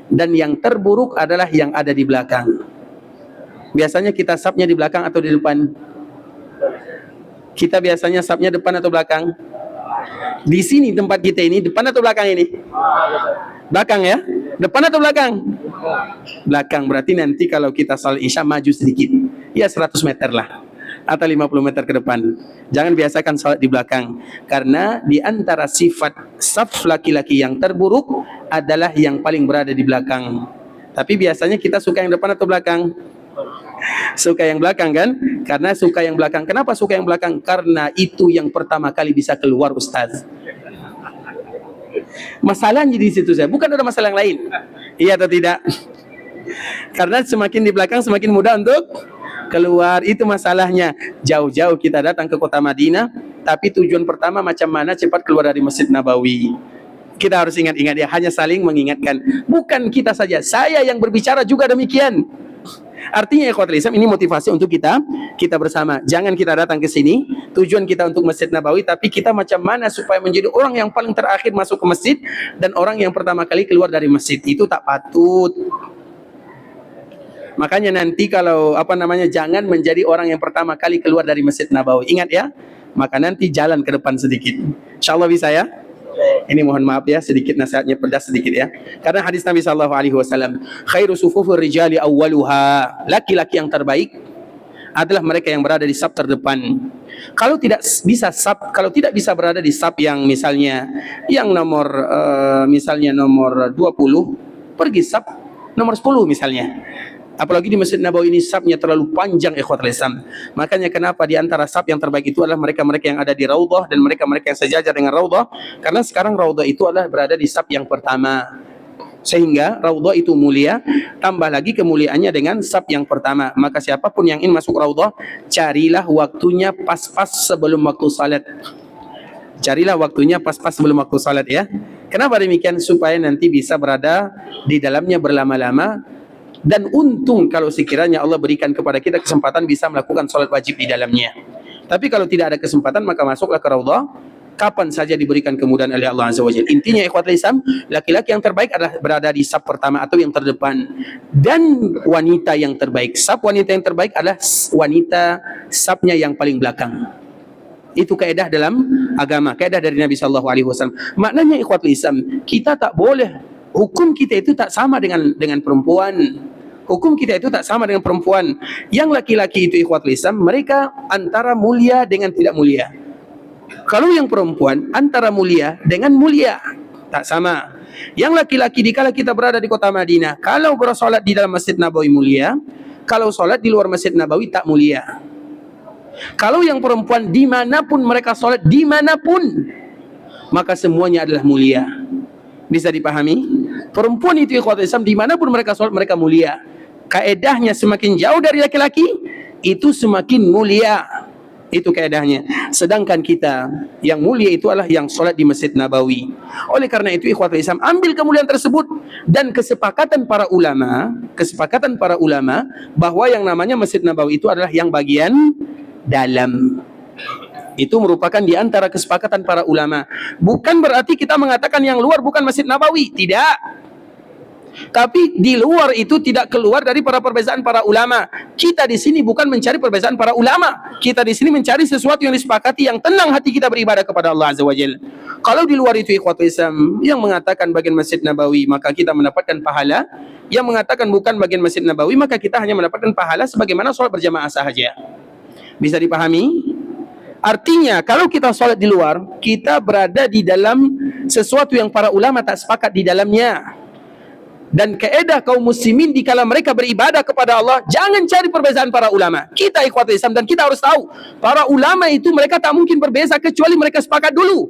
dan yang terburuk adalah yang ada di belakang. Biasanya kita safnya di belakang atau di depan? Kita biasanya safnya depan atau belakang? Di sini tempat kita ini depan atau belakang ini? Belakang ya? Depan atau belakang? Belakang. Berarti nanti kalau kita salat isya maju sedikit, ya 100 meter lah, atau 50 meter ke depan. Jangan biasakan salat di belakang, karena di antara sifat saf laki-laki yang terburuk adalah yang paling berada di belakang. Tapi biasanya kita suka yang depan atau belakang? Suka yang belakang kan? Karena suka yang belakang. Kenapa suka yang belakang? Karena itu yang pertama kali bisa keluar, Ustaz. Masalahnya di situ saya, bukan ada masalah yang lain. Iya atau tidak? Karena semakin di belakang semakin mudah untuk keluar. Itu masalahnya. Jauh-jauh kita datang ke kota Madinah, tapi tujuan pertama macam mana cepat keluar dari Masjid Nabawi. Kita harus ingat-ingat ya, hanya saling mengingatkan. Bukan kita saja, saya yang berbicara juga demikian. Artinya ikhwatul Islam, ini motivasi untuk kita bersama. Jangan kita datang ke sini, tujuan kita untuk Masjid Nabawi, tapi kita macam mana supaya menjadi orang yang paling terakhir masuk ke masjid dan orang yang pertama kali keluar dari masjid. Itu tak patut. Makanya nanti kalau jangan menjadi orang yang pertama kali keluar dari Masjid Nabawi. Ingat ya, maka nanti jalan ke depan sedikit. Insyaallah bisa ya. Ini mohon maaf ya, sedikit nasihatnya pedas sedikit ya. Karena hadis Nabi SAW, khairu sufufur rijali awwaluha. Laki-laki yang terbaik adalah mereka yang berada di saf terdepan. Kalau tidak bisa berada di saf yang misalnya yang nomor misalnya nomor 20, pergi saf nomor 10 misalnya. Apalagi di Masjid Nabawi ini safnya terlalu panjang, ikhwatul Islam. Makanya kenapa di antara saf yang terbaik itu adalah mereka-mereka yang ada di Raudhah dan mereka-mereka yang sejajar dengan Raudhah. Karena sekarang Raudhah itu adalah berada di saf yang pertama. Sehingga Raudhah itu mulia, tambah lagi kemuliaannya dengan saf yang pertama. Maka siapapun yang ingin masuk Raudhah, carilah waktunya pas-pas sebelum waktu salat. Carilah waktunya pas-pas sebelum waktu salat ya. Kenapa demikian? Supaya nanti bisa berada di dalamnya berlama-lama. Dan untung kalau sekiranya Allah berikan kepada kita kesempatan bisa melakukan sholat wajib di dalamnya. Tapi kalau tidak ada kesempatan, maka masuklah ke Raudhah kapan saja diberikan kemudahan oleh Allah Azza wa Jalla. Intinya ikhwatul Islam, laki-laki yang terbaik adalah berada di saf pertama atau yang terdepan. Dan wanita yang terbaik, saf wanita yang terbaik adalah wanita safnya yang paling belakang. Itu kaedah dalam agama, kaedah dari Nabi SAW. Maknanya ikhwatul Islam, kita tak boleh, hukum kita itu tak sama dengan perempuan. Hukum kita itu tak sama dengan perempuan. Yang laki-laki itu ikhwatul Islam, mereka antara mulia dengan tidak mulia. Kalau yang perempuan antara mulia dengan mulia, tak sama. Yang laki-laki dikala kita berada di kota Madinah, kalau bersolat di dalam Masjid Nabawi mulia, kalau solat di luar Masjid Nabawi tak mulia. Kalau yang perempuan dimanapun mereka solat, dimanapun, maka semuanya adalah mulia. Bisa dipahami? Perempuan itu ikhwatul Islam, dimanapun mereka sholat, mereka mulia. Kaedahnya semakin jauh dari laki-laki, itu semakin mulia. Itu kaedahnya. Sedangkan kita, yang mulia itu adalah yang sholat di Masjid Nabawi. Oleh karena itu ikhwatul Islam, ambil kemuliaan tersebut. Dan kesepakatan para ulama, bahwa yang namanya Masjid Nabawi itu adalah yang bagian dalam. Itu merupakan di antara kesepakatan para ulama. Bukan berarti kita mengatakan yang luar bukan Masjid Nabawi. Tidak. Tapi di luar itu tidak keluar dari perbezaan para ulama. Kita di sini bukan mencari perbezaan para ulama. Kita di sini mencari sesuatu yang disepakati, yang tenang hati kita beribadah kepada Allah Azza wa Jalla. Kalau di luar itu ikhwatul Islam, yang mengatakan bagian Masjid Nabawi, maka kita mendapatkan pahala. Yang mengatakan bukan bagian Masjid Nabawi, maka kita hanya mendapatkan pahala sebagaimana sholat berjamaah sahaja. Bisa dipahami? Artinya kalau kita sholat di luar, kita berada di dalam sesuatu yang para ulama tak sepakat di dalamnya. Dan kaedah kaum muslimin dikala mereka beribadah kepada Allah, jangan cari perbezaan para ulama. Kita ikhwatul Islam, dan kita harus tahu, para ulama itu mereka tak mungkin berbeza kecuali mereka sepakat dulu.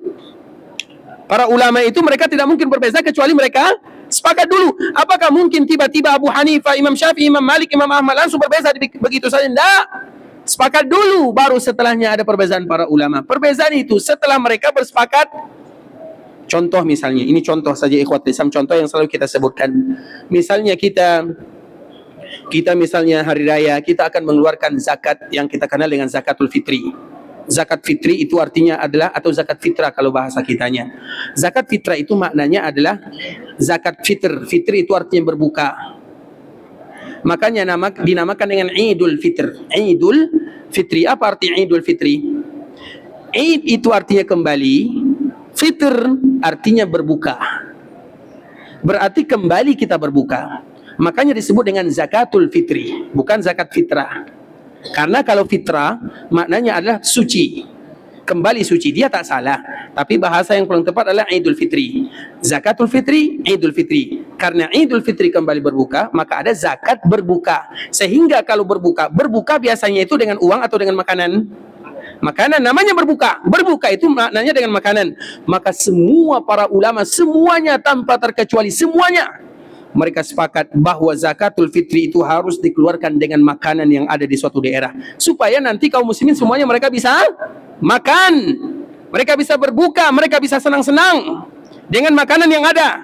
Para ulama itu mereka tidak mungkin berbeza kecuali mereka sepakat dulu. Apakah mungkin tiba-tiba Abu Hanifah, Imam Syafi'i, Imam Malik, Imam Ahmad langsung berbeza begitu saja? Tidak. Sepakat dulu, baru setelahnya ada perbezaan para ulama. Perbezaan itu setelah mereka bersepakat Contoh misalnya, ini contoh saja ikhwatul Islam, contoh yang selalu kita sebutkan. Misalnya kita misalnya hari raya, kita akan mengeluarkan zakat yang kita kenal dengan zakatul fitri. Zakat fitri itu artinya adalah, atau zakat fitrah kalau bahasa kitanya. Zakat fitrah itu maknanya adalah zakat fitr. Fitr itu artinya berbuka. Makanya dinamakan dengan Idul Fitr. Idul Fitri. Apa arti Idul Fitri? Id itu artinya kembali, Fitr artinya berbuka. Berarti kembali kita berbuka. Makanya disebut dengan zakatul fitri, bukan zakat fitrah. Karena kalau fitrah maknanya adalah suci, kembali suci, dia tak salah. Tapi bahasa yang paling tepat adalah Idul Fitri. Zakatul Fitri, Idul Fitri. Karena Idul Fitri kembali berbuka, maka ada zakat berbuka. Sehingga kalau berbuka biasanya itu dengan uang atau dengan makanan? Makanan, namanya berbuka. Berbuka itu maknanya dengan makanan. Maka semua para ulama, semuanya tanpa terkecuali, semuanya mereka sepakat bahwa zakatul fitri itu harus dikeluarkan dengan makanan yang ada di suatu daerah, supaya nanti kaum muslimin semuanya mereka bisa makan, mereka bisa berbuka, mereka bisa senang-senang dengan makanan yang ada.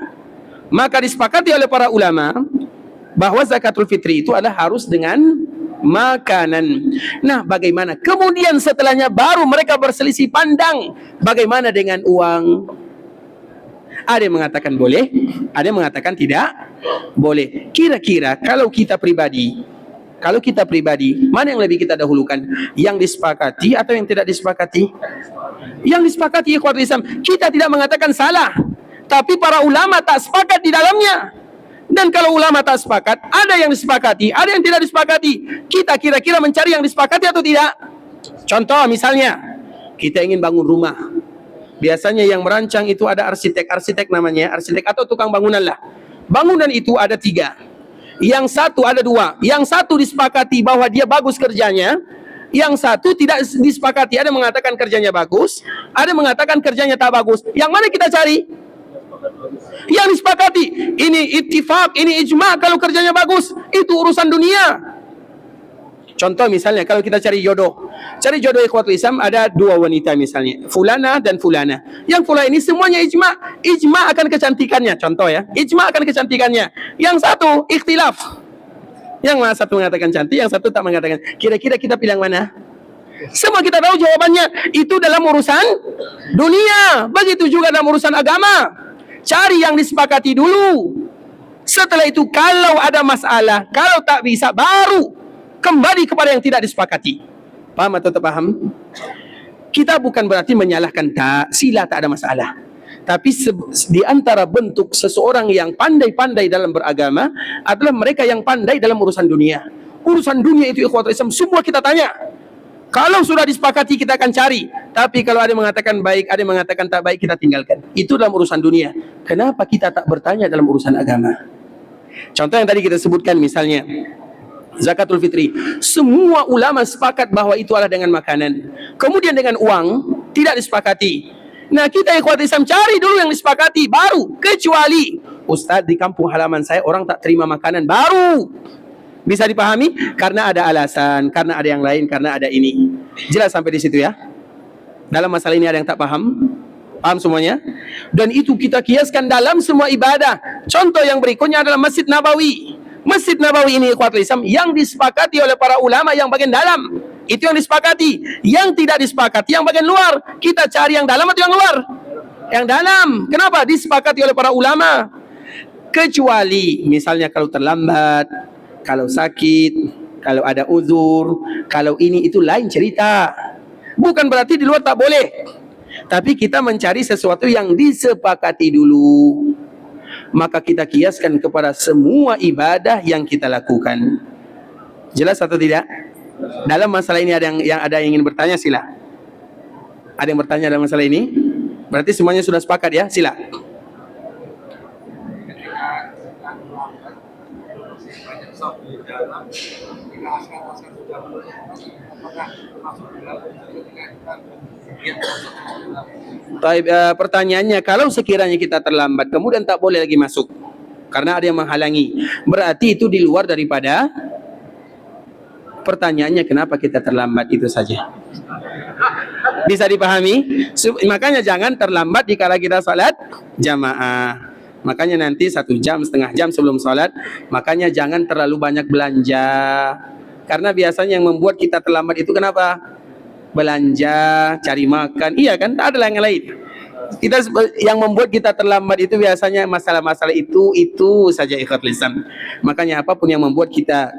Maka disepakati oleh para ulama bahwa zakatul fitri itu adalah harus dengan makanan. Nah, bagaimana kemudian setelahnya baru mereka berselisih pandang bagaimana dengan uang. Ada yang mengatakan boleh, ada yang mengatakan tidak boleh. Kira-kira kalau kita pribadi, mana yang lebih kita dahulukan? Yang disepakati atau yang tidak disepakati? Yang disepakati, ikhwatul Islam. Kita tidak mengatakan salah, tapi para ulama tak sepakat di dalamnya. Dan kalau ulama tak sepakat, ada yang disepakati, ada yang tidak disepakati. Kita kira-kira mencari yang disepakati atau tidak? Contoh misalnya, kita ingin bangun rumah. Biasanya yang merancang itu ada arsitek namanya, arsitek atau tukang bangunan lah. Bangunan itu ada 3. Yang satu ada 2. Yang satu disepakati bahwa dia bagus kerjanya. Yang satu tidak disepakati. Ada mengatakan kerjanya bagus, ada mengatakan kerjanya tak bagus. Yang mana kita cari? Yang disepakati. Ini ittifaq, ini ijma kalau kerjanya bagus. Itu urusan dunia. Contoh misalnya kalau kita cari jodoh. Cari jodoh ikhwatul Islam, ada 2 wanita misalnya, fulana dan fulana. Yang fulana ini semuanya ijma akan kecantikannya. Contoh ya, ijma akan kecantikannya. Yang satu ikhtilaf. Yang satu mengatakan cantik, yang satu tak mengatakan. Kira-kira kita pilih yang mana? Semua kita tahu jawabannya. Itu dalam urusan dunia. Begitu juga dalam urusan agama. Cari yang disepakati dulu. Setelah itu kalau ada masalah, kalau tak bisa, baru kembali kepada yang tidak disepakati. Paham atau tak paham? Kita bukan berarti menyalahkan sila tak ada masalah. Tapi di antara bentuk seseorang yang pandai-pandai dalam beragama adalah mereka yang pandai dalam urusan dunia. Urusan dunia itu ikhwatul Islam semua kita tanya. Kalau sudah disepakati kita akan cari. Tapi kalau ada yang mengatakan baik, ada yang mengatakan tak baik, kita tinggalkan. Itu dalam urusan dunia. Kenapa kita tak bertanya dalam urusan agama? Contoh yang tadi kita sebutkan misalnya zakatul fitri. Semua ulama sepakat bahwa itu adalah dengan makanan. Kemudian dengan uang tidak disepakati. Nah, kita ikhwatul Islam cari dulu yang disepakati baru. Kecuali Ustaz, di kampung halaman saya orang tak terima makanan, baru bisa dipahami karena ada alasan, karena ada yang lain, karena ada ini. Jelas sampai di situ ya? Dalam masalah ini ada yang tak paham? Paham semuanya? Dan itu kita kiaskan dalam semua ibadah. Contoh yang berikutnya adalah Masjid Nabawi. Masjid Nabawi ini ikhwatul Islam yang disepakati oleh para ulama yang bagian dalam. Itu yang disepakati. Yang tidak disepakati yang bagian luar. Kita cari yang dalam atau yang luar? Yang dalam. Kenapa? Disepakati oleh para ulama. Kecuali misalnya kalau terlambat, kalau sakit, kalau ada uzur, kalau ini itu lain cerita. Bukan berarti di luar tak boleh. Tapi kita mencari sesuatu yang disepakati dulu. Maka kita kiaskan kepada semua ibadah yang kita lakukan. Jelas atau tidak? Dalam masalah ini ada yang ingin bertanya, sila. Ada yang bertanya dalam masalah ini? Berarti semuanya sudah sepakat ya? Sila. Pertanyaannya, kalau sekiranya kita terlambat kemudian tak boleh lagi masuk karena ada yang menghalangi, berarti itu di luar daripada pertanyaannya kenapa kita terlambat, itu saja. Bisa dipahami? Makanya jangan terlambat dikala kita salat jamaah. Makanya nanti 1 jam, setengah jam sebelum salat, makanya jangan terlalu banyak belanja. Karena biasanya yang membuat kita terlambat itu kenapa? Belanja, cari makan. Iya kan? Tak ada yang lain. Yang membuat kita terlambat itu biasanya masalah-masalah itu saja, ikhwatul Islam. Makanya apapun yang membuat kita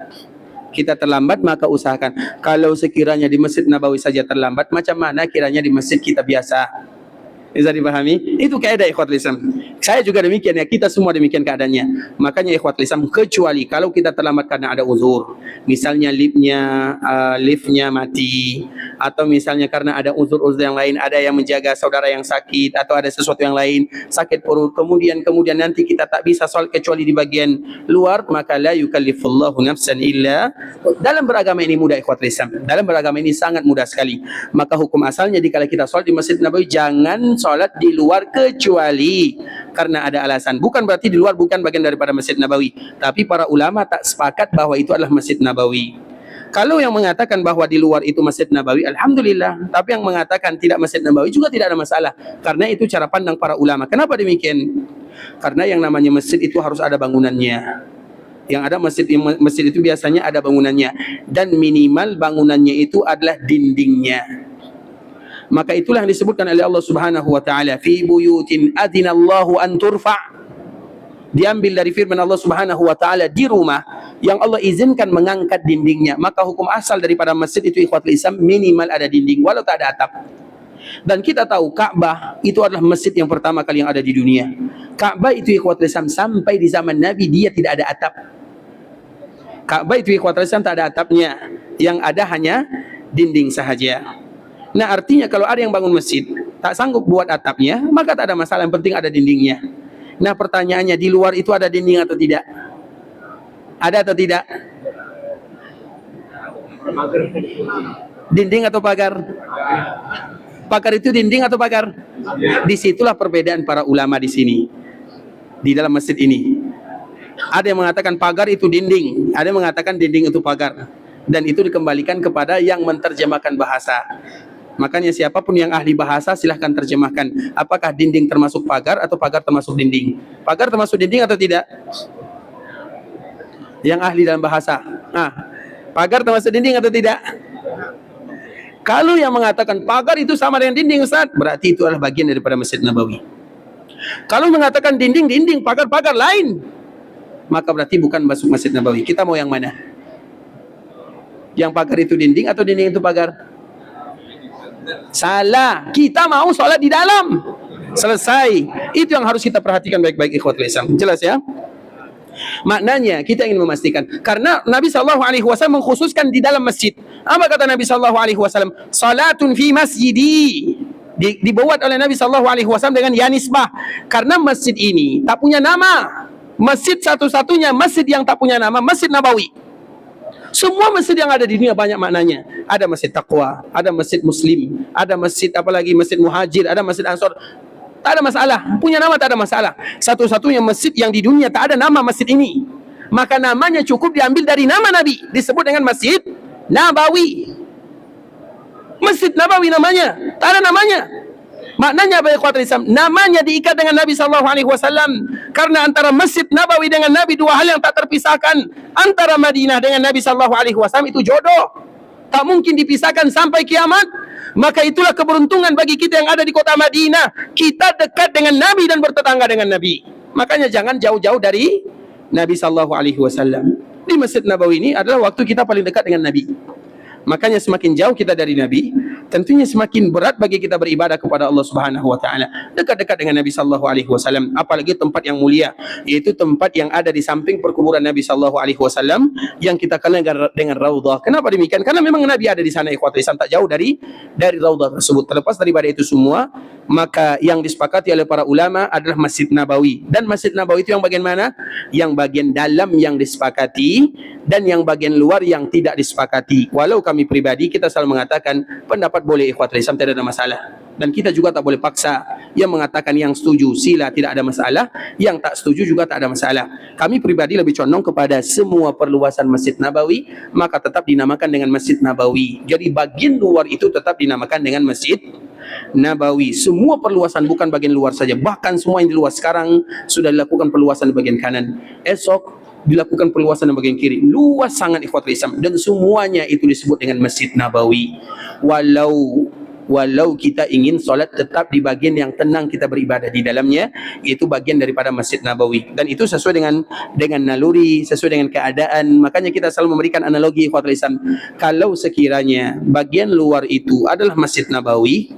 terlambat, maka usahakan. Kalau sekiranya di Masjid Nabawi saja terlambat, macam mana kiranya di masjid kita biasa? Bisa dipahami? Itu kaidah ikhwatul Islam. Saya juga demikian ya, kita semua demikian keadaannya. Makanya ikhwatul Islam, kecuali kalau kita terlambat karena ada uzur, misalnya liftnya mati, atau misalnya karena ada uzur-uzur yang lain, ada yang menjaga saudara yang sakit, atau ada sesuatu yang lain, sakit perut, kemudian nanti kita tak bisa sholat kecuali di bagian luar, maka la yukallifullahu nafsan illa. Dalam beragama ini mudah ikhwatul Islam. Dalam beragama ini sangat mudah sekali. Maka hukum asalnya dikala kita sholat di Masjid Nabawi, jangan sholat di luar kecuali karena ada alasan. Bukan berarti di luar bukan bagian daripada Masjid Nabawi, tapi para ulama tak sepakat bahwa itu adalah Masjid Nabawi. Kalau yang mengatakan bahwa di luar itu Masjid Nabawi, alhamdulillah. Tapi yang mengatakan tidak Masjid Nabawi juga tidak ada masalah, karena itu cara pandang para ulama. Kenapa demikian? Karena yang namanya masjid itu harus ada bangunannya. Yang ada masjid itu biasanya ada bangunannya, dan minimal bangunannya itu adalah dindingnya. Maka itulah yang disebutkan oleh Allah Subhanahu wa taala, fi buyutin adzinallahu an turfa. Diambil dari firman Allah Subhanahu wa taala, di rumah yang Allah izinkan mengangkat dindingnya. Maka hukum asal daripada masjid itu ikhwatul Islam, minimal ada dinding walau tak ada atap. Dan kita tahu Ka'bah itu adalah masjid yang pertama kali yang ada di dunia. Ka'bah itu ikhwatul Islam sampai di zaman Nabi dia tidak ada atap. Ka'bah itu ikhwatul Islam tak ada atapnya, yang ada hanya dinding sahaja. Nah artinya kalau ada yang bangun masjid tak sanggup buat atapnya, maka tak ada masalah, yang penting ada dindingnya. Nah pertanyaannya, di luar itu ada dinding atau tidak? Ada atau tidak? Dinding atau pagar? Pagar itu dinding atau pagar? Disitulah perbedaan para ulama di sini, di dalam masjid ini. Ada yang mengatakan pagar itu dinding, ada yang mengatakan dinding itu pagar. Dan itu dikembalikan kepada yang menterjemahkan bahasa. Makanya siapapun yang ahli bahasa silahkan terjemahkan, apakah dinding termasuk pagar atau pagar termasuk dinding. Pagar termasuk dinding atau tidak? Yang ahli dalam bahasa. Pagar termasuk dinding atau tidak? Kalau yang mengatakan pagar itu sama dengan dinding, Ustaz, berarti itu adalah bagian daripada Masjid Nabawi. Kalau mengatakan dinding, pagar lain, maka berarti bukan masuk Masjid Nabawi. Kita mau yang mana? Yang pagar itu dinding atau dinding itu pagar? Salah. Kita mau sholat di dalam. Selesai. Itu yang harus kita perhatikan baik-baik ikhwatul Islam. Jelas ya? Maknanya kita ingin memastikan, karena Nabi SAW mengkhususkan di dalam masjid. Apa kata Nabi SAW? Salatun fi masjidi. Dibuat oleh Nabi SAW dengan ya nisbah. Karena masjid ini tak punya nama. Masjid satu-satunya masjid yang tak punya nama, Masjid Nabawi. Semua masjid yang ada di dunia banyak maknanya. Ada masjid taqwa, ada masjid muslim, ada masjid apalagi masjid muhajir, ada masjid ansor. Tak ada masalah. Punya nama tak ada masalah. Satu-satunya masjid yang di dunia tak ada nama masjid ini. Maka namanya cukup diambil dari nama Nabi. Disebut dengan Masjid Nabawi. Masjid Nabawi namanya. Tak ada namanya. Maknanya apa ikhwatul Islam? Namanya diikat dengan Nabi SAW. Karena antara Masjid Nabawi dengan Nabi dua hal yang tak terpisahkan. Antara Madinah dengan Nabi SAW itu jodoh. Tak mungkin dipisahkan sampai kiamat. Maka itulah keberuntungan bagi kita yang ada di kota Madinah. Kita dekat dengan Nabi dan bertetangga dengan Nabi. Makanya jangan jauh-jauh dari Nabi SAW. Di Masjid Nabawi ini adalah waktu kita paling dekat dengan Nabi. Makanya semakin jauh kita dari Nabi, tentunya semakin berat bagi kita beribadah kepada Allah Subhanahu wa taala. Dekat-dekat dengan Nabi sallallahu alaihi wasallam, apalagi tempat yang mulia, yaitu tempat yang ada di samping perkuburan Nabi sallallahu alaihi wasallam yang kita kenal dengan raudhah. Kenapa demikian? Karena memang Nabi ada di sana ikhwatul Islam, tak jauh dari raudhah tersebut. Terlepas daripada itu semua, maka yang disepakati oleh para ulama adalah Masjid Nabawi. Dan Masjid Nabawi itu yang bagian mana? Yang bagian dalam yang disepakati dan yang bagian luar yang tidak disepakati. Walau kami pribadi kita selalu mengatakan pendapat boleh ikhwatul Islam, tidak ada masalah. Dan kita juga tak boleh paksa. Yang mengatakan yang setuju sila tidak ada masalah, yang tak setuju juga tak ada masalah. Kami pribadi lebih condong kepada semua perluasan Masjid Nabawi, maka tetap dinamakan dengan Masjid Nabawi. Jadi bagian luar itu tetap dinamakan dengan Masjid Nabawi. Semua perluasan, bukan bagian luar saja. Bahkan semua yang di luar sekarang sudah dilakukan perluasan di bagian kanan. Esok dilakukan perluasan di bagian kiri. Luas sangat ikhwatul Islam. Dan semuanya itu disebut dengan Masjid Nabawi. Walau kita ingin solat tetap di bagian yang tenang kita beribadah di dalamnya, itu bagian daripada Masjid Nabawi. Dan itu sesuai dengan naluri, sesuai dengan keadaan. Makanya kita selalu memberikan analogi ikhwatul Islam. Kalau sekiranya bagian luar itu adalah Masjid Nabawi,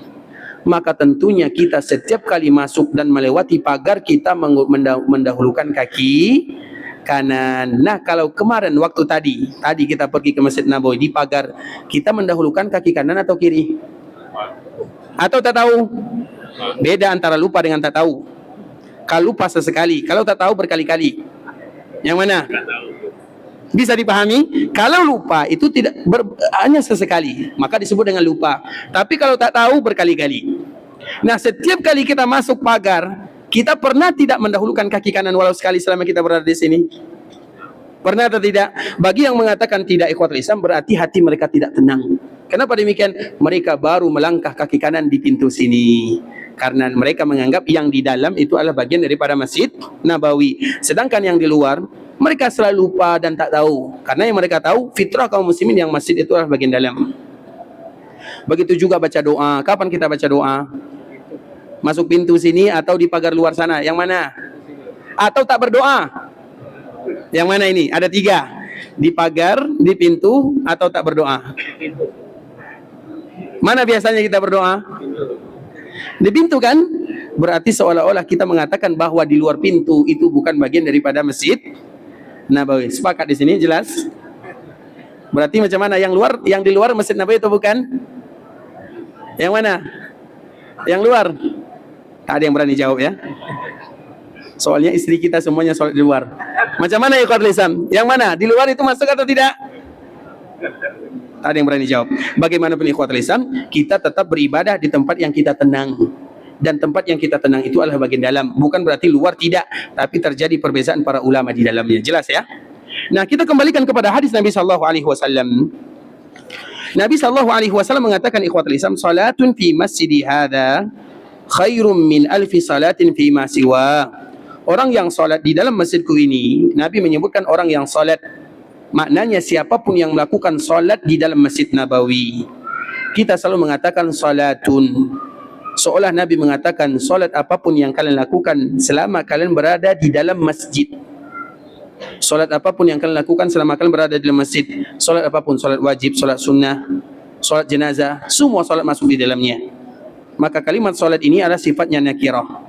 maka tentunya kita setiap kali masuk dan melewati pagar, kita mendahulukan kaki kanan. Nah, kalau kemarin waktu tadi kita pergi ke Masjid Nabawi di pagar, kita mendahulukan kaki kanan atau kiri? Atau tak tahu? Beda antara lupa dengan tak tahu. Kalau lupa sesekali, kalau tak tahu berkali-kali. Yang mana? Bisa dipahami? Kalau lupa itu hanya sesekali, maka disebut dengan lupa. Tapi kalau tak tahu berkali-kali. Nah, setiap kali kita masuk pagar, kita pernah tidak mendahulukan kaki kanan walau sekali selama kita berada di sini? Pernah atau tidak? Bagi yang mengatakan tidak ikhwatul Islam, berarti hati mereka tidak tenang. Kenapa demikian? Mereka baru melangkah kaki kanan di pintu sini. Karena mereka menganggap yang di dalam itu adalah bagian daripada Masjid Nabawi. Sedangkan yang di luar, mereka selalu lupa dan tak tahu. Karena yang mereka tahu, fitrah kaum muslimin yang masjid itu adalah bagian dalam. Begitu juga baca doa. Kapan kita baca doa? Masuk pintu sini atau di pagar luar sana? Yang mana? Atau tak berdoa? Yang mana ini? Ada 3. Di pagar, di pintu, atau tak berdoa? Mana biasanya kita berdoa? Di pintu kan? Berarti seolah-olah kita mengatakan bahwa di luar pintu itu bukan bagian daripada Masjid Nabawi. Sepakat di sini, jelas? Berarti macam mana? Yang di luar Masjid Nabawi itu bukan? Yang mana? Yang luar? Tak ada yang berani jawab ya. Soalnya istri kita semuanya sholat di luar. Macam mana ya ikhwatul Islam? Yang mana? Di luar itu masuk atau tidak? Tak ada yang berani jawab. Bagaimanapun ikhwatul Islam, kita tetap beribadah di tempat yang kita tenang. Dan tempat yang kita tenang itu adalah bagian dalam. Bukan berarti luar tidak, tapi terjadi perbezaan para ulama di dalamnya. Jelas ya? Nah, kita kembalikan kepada hadis Nabi SAW. Nabi SAW mengatakan ikhwatul Islam, salatun fi masjidi hadha khairum min alfi salatin fi ma siwa. Orang yang salat di dalam masjidku ini, Nabi menyebutkan orang yang salat, maknanya siapapun yang melakukan salat di dalam Masjid Nabawi. Kita selalu mengatakan salatun, seolah Nabi mengatakan salat apapun yang kalian lakukan selama kalian berada di dalam masjid. Salat apapun yang kalian lakukan selama kalian berada di dalam masjid. Salat apapun, salat wajib, salat sunnah, salat jenazah, semua salat masuk di dalamnya. Maka kalimat salat ini adalah sifatnya nakirah.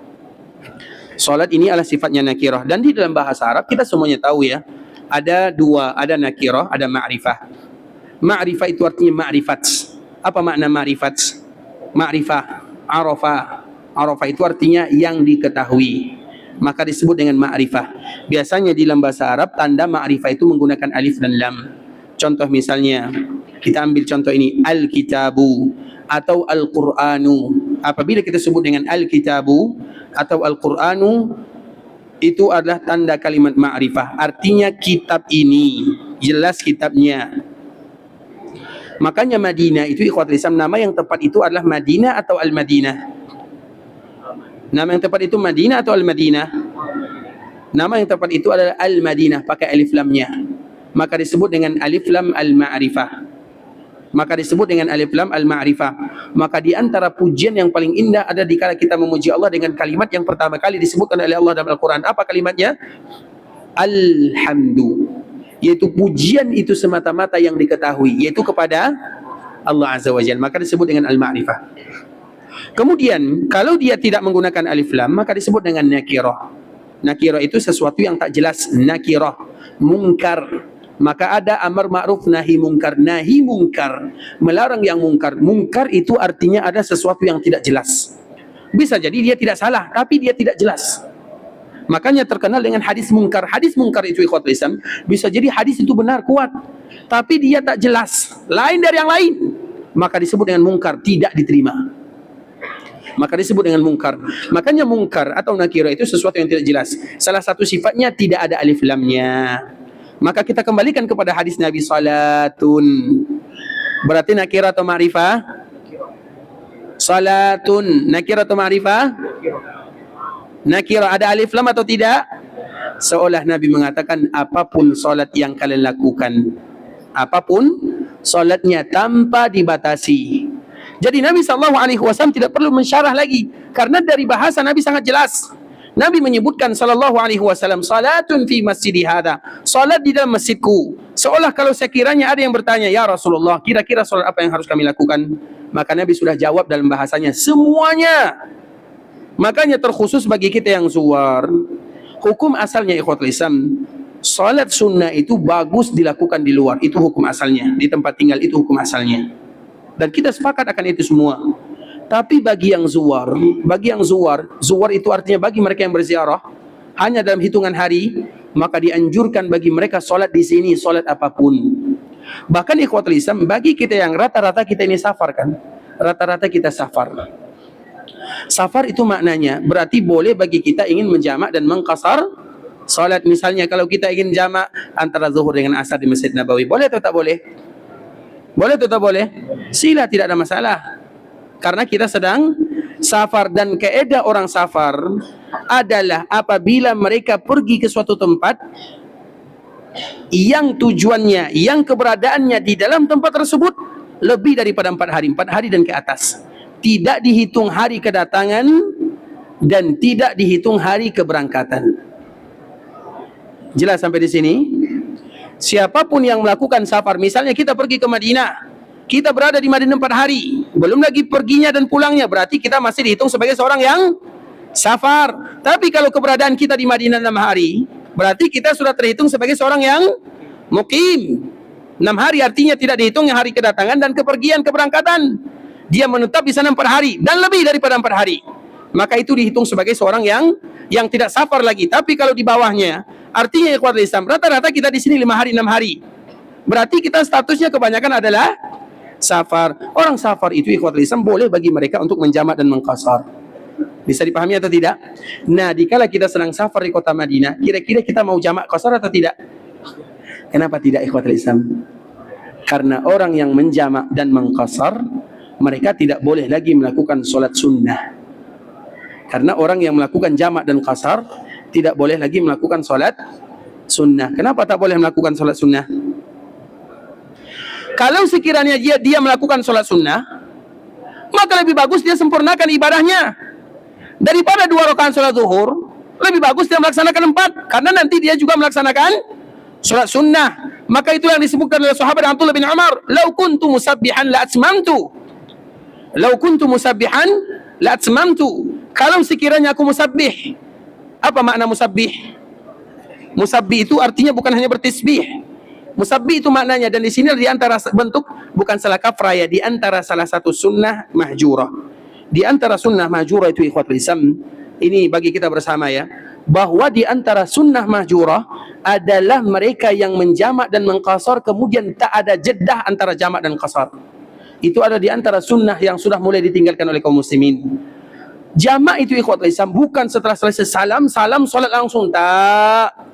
Salat ini adalah sifatnya nakirah. Dan di dalam bahasa Arab kita semuanya tahu ya, ada 2, ada nakirah, ada ma'rifah. Ma'rifah itu artinya ma'rifat. Apa makna ma'rifat? Ma'rifah, arafah. Arafah itu artinya yang diketahui. Maka disebut dengan ma'rifah. Biasanya di dalam bahasa Arab tanda ma'rifah itu menggunakan alif dan lam. Contoh misalnya, kita ambil contoh ini, al-kitabu atau al-Qur'anu. Apabila kita sebut dengan al-kitabu atau al-Qur'anu, itu adalah tanda kalimat ma'rifah. Artinya kitab ini, jelas kitabnya. Makanya Madinah itu ikhwatul Islam, nama yang tepat itu adalah Madinah atau Al-Madinah? Nama yang tepat itu Madinah atau Al-Madinah? Nama yang tepat itu adalah Al-Madinah, pakai alif lamnya. Maka disebut dengan alif lam al-ma'rifah. Maka disebut dengan alif lam al-ma'rifah. Maka di antara pujian yang paling indah ada di kala kita memuji Allah dengan kalimat yang pertama kali disebutkan oleh Allah dalam Al-Quran. Apa kalimatnya? Alhamdu. Yaitu pujian itu semata-mata yang diketahui, yaitu kepada Allah Azza wa Jalla. Maka disebut dengan al-ma'rifah. Kemudian kalau dia tidak menggunakan alif lam, maka disebut dengan nakirah. Nakirah itu sesuatu yang tak jelas. Nakirah, mungkar. Maka ada amar ma'ruf nahi mungkar. Nahi mungkar, melarang yang mungkar. Mungkar itu artinya ada sesuatu yang tidak jelas. Bisa jadi dia tidak salah, tapi dia tidak jelas. Makanya terkenal dengan hadis mungkar. Hadis mungkar itu ikhwatul Islam, bisa jadi hadis itu benar, kuat, tapi dia tak jelas, lain dari yang lain. Maka disebut dengan mungkar, tidak diterima. maka disebut dengan mungkar. Makanya mungkar atau nakirah itu sesuatu yang tidak jelas. Salah satu sifatnya tidak ada alif lamnya. Maka kita kembalikan kepada hadis Nabi, salatun. Berarti nakirah atau ma'rifah? Salatun. Nakirah atau ma'rifah? Nakirah. Ada alif lam atau tidak? Seolah Nabi mengatakan apapun salat yang kalian lakukan, apapun salatnya tanpa dibatasi. Jadi Nabi SAW tidak perlu mensyarah lagi, karena dari bahasa Nabi sangat jelas. Nabi menyebutkan SAW, salatun fi masjidi hadha, salat di dalam masjidku. Seolah kalau sekiranya ada yang bertanya, ya Rasulullah, kira-kira salat apa yang harus kami lakukan? Maka Nabi sudah jawab dalam bahasanya semuanya. Makanya terkhusus bagi kita yang zuwar, hukum asalnya ikhwatul Islam, salat sunnah itu bagus dilakukan di luar. Itu hukum asalnya. Di tempat tinggal itu hukum asalnya. Dan kita sepakat akan itu semua. Tapi bagi yang zuwar, zuwar itu artinya bagi mereka yang berziarah hanya dalam hitungan hari, maka dianjurkan bagi mereka salat di sini, salat apapun. Bahkan ikhwatul Islam, bagi kita yang rata-rata kita ini safar kan? Rata-rata kita safar. Safar itu maknanya berarti boleh bagi kita ingin menjamak dan mengqasar salat. Misalnya kalau kita ingin jamak antara zuhur dengan asar di Masjid Nabawi, boleh atau tak boleh? Boleh atau tak boleh? Sila, tidak ada masalah. Karena kita sedang safar, dan kaedah orang safar adalah apabila mereka pergi ke suatu tempat yang tujuannya, yang keberadaannya di dalam tempat tersebut lebih daripada 4 hari dan ke atas. Tidak dihitung hari kedatangan dan tidak dihitung hari keberangkatan. Jelas sampai di sini? Siapapun yang melakukan safar, misalnya kita pergi ke Madinah, kita berada di Madinah 4 hari, belum lagi perginya dan pulangnya, berarti kita masih dihitung sebagai seorang yang safar. Tapi kalau keberadaan kita di Madinah 6 hari, berarti kita sudah terhitung sebagai seorang yang mukim. 6 hari artinya tidak dihitung yang hari kedatangan dan kepergian, keberangkatan. Dia menetap di sana 4 hari dan lebih daripada 4 hari. Maka itu dihitung sebagai seorang yang tidak safar lagi. Tapi kalau di bawahnya, artinya ikhwatul Islam, rata-rata kita di sini 5 hari, 6 hari. Berarti kita statusnya kebanyakan adalah safar. Orang safar itu ikhwatul Islam boleh bagi mereka untuk menjamak dan mengqasar. Bisa dipahami atau tidak? Nah, dikala kita sedang safar di kota Madinah, kira-kira kita mau jamak qasar atau tidak? Kenapa tidak ikhwatul Islam? Karena orang yang menjamak dan mengqasar, mereka tidak boleh lagi melakukan solat sunnah. Karena orang yang melakukan jamak dan qasar tidak boleh lagi melakukan solat sunnah. Kenapa tak boleh melakukan solat sunnah? Kalau sekiranya dia melakukan solat sunnah, maka lebih bagus dia sempurnakan ibadahnya. Daripada 2 rakaat solat zuhur, lebih bagus dia melaksanakan 4, karena nanti dia juga melaksanakan solat sunnah. Maka itu yang disebutkan oleh sahabat Abdullah bin Umar, "Lau kuntu musabbihan la atmamtu." "Lau kuntu musabbihan la atmamtu." Kalau sekiranya aku musabbih. Apa makna musabbih? Musabbih itu artinya bukan hanya bertasbih. Musabbih itu maknanya, dan di sini di antara bentuk, bukan salah kafrah ya, di antara salah satu sunnah mahjurah. Di antara sunnah mahjurah itu ikhwatul Islam, ini bagi kita bersama ya, bahwa di antara sunnah mahjurah adalah mereka yang menjamak dan mengqasar kemudian tak ada jedah antara jamak dan qasar. Itu ada di antara sunnah yang sudah mulai ditinggalkan oleh kaum muslimin. Jamak itu ikhwatul Islam bukan setelah selesai salam solat langsung, tak.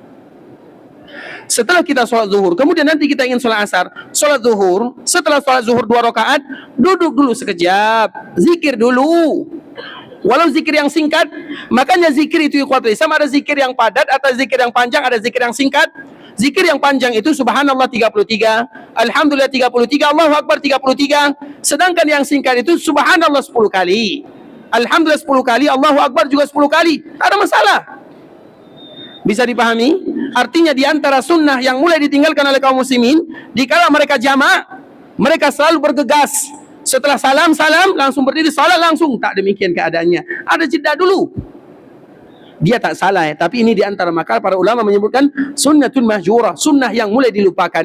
Setelah kita solat zuhur, kemudian nanti kita ingin solat asar, solat zuhur, setelah solat zuhur 2 rakaat, duduk dulu sekejap, zikir dulu. Walau zikir yang singkat. Makanya zikir itu ikhwatul Islam ada zikir yang padat, atau zikir yang panjang, ada zikir yang singkat. Zikir yang panjang itu subhanallah 33, alhamdulillah 33, Allahu akbar 33. Sedangkan yang singkat itu subhanallah 10 kali, alhamdulillah 10 kali, Allahu akbar juga 10 kali. Tak ada masalah. Bisa dipahami? Artinya di antara sunnah yang mulai ditinggalkan oleh kaum muslimin, dikala mereka jamak, mereka selalu bergegas. Setelah salam langsung berdiri salat langsung. Tak demikian keadaannya. Ada jeda dulu. Dia tak salah ya, tapi ini di antara maka para ulama menyebutkan sunnatun mahjurah, sunnah yang mulai dilupakan.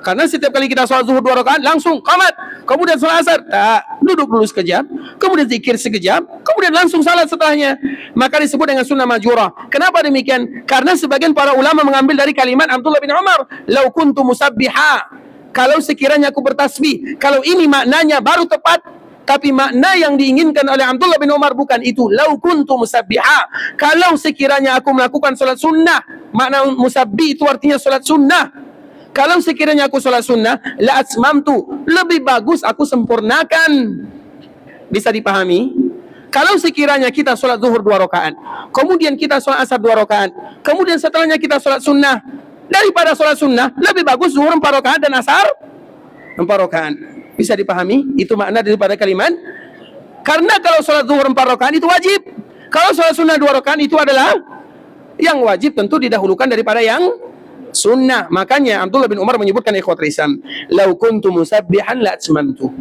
Karena setiap kali kita sholat zuhur 2 rakaat langsung qamat, kemudian sholat asar, tak, duduk dulu sekejap, kemudian zikir sekejap, kemudian langsung salat setelahnya. Maka disebut dengan sunnah mahjurah. Kenapa demikian? Karena sebagian para ulama mengambil dari kalimat Abdullah bin Umar, "Lau kuntu musabbiha." Kalau sekiranya aku bertasbih, kalau ini maknanya baru tepat. Tapi makna yang diinginkan oleh Abdullah bin Umar bukan itu. Lau kuntu musabbiha. Kalau sekiranya aku melakukan solat sunnah. Makna musabbi itu artinya solat sunnah. Kalau sekiranya aku solat sunnah, la atmamtu. Lebih bagus aku sempurnakan. Bisa dipahami? Kalau sekiranya kita solat zuhur 2 rakaat, kemudian kita solat asar 2 rakaat, kemudian setelahnya kita solat sunnah. Daripada solat sunnah, lebih bagus zuhur 4 rakaat dan asar 4 rakaat. Bisa dipahami? Itu makna daripada kalimat. Karena kalau sholat zuhur 4 rakaat itu wajib. Kalau sholat sunnah 2 rakaat itu adalah yang wajib, tentu didahulukan daripada yang sunnah. Makanya Abdullah bin Umar menyebutkan ikhwatul Islam, "Lau kuntu musabbihan la atmamtu."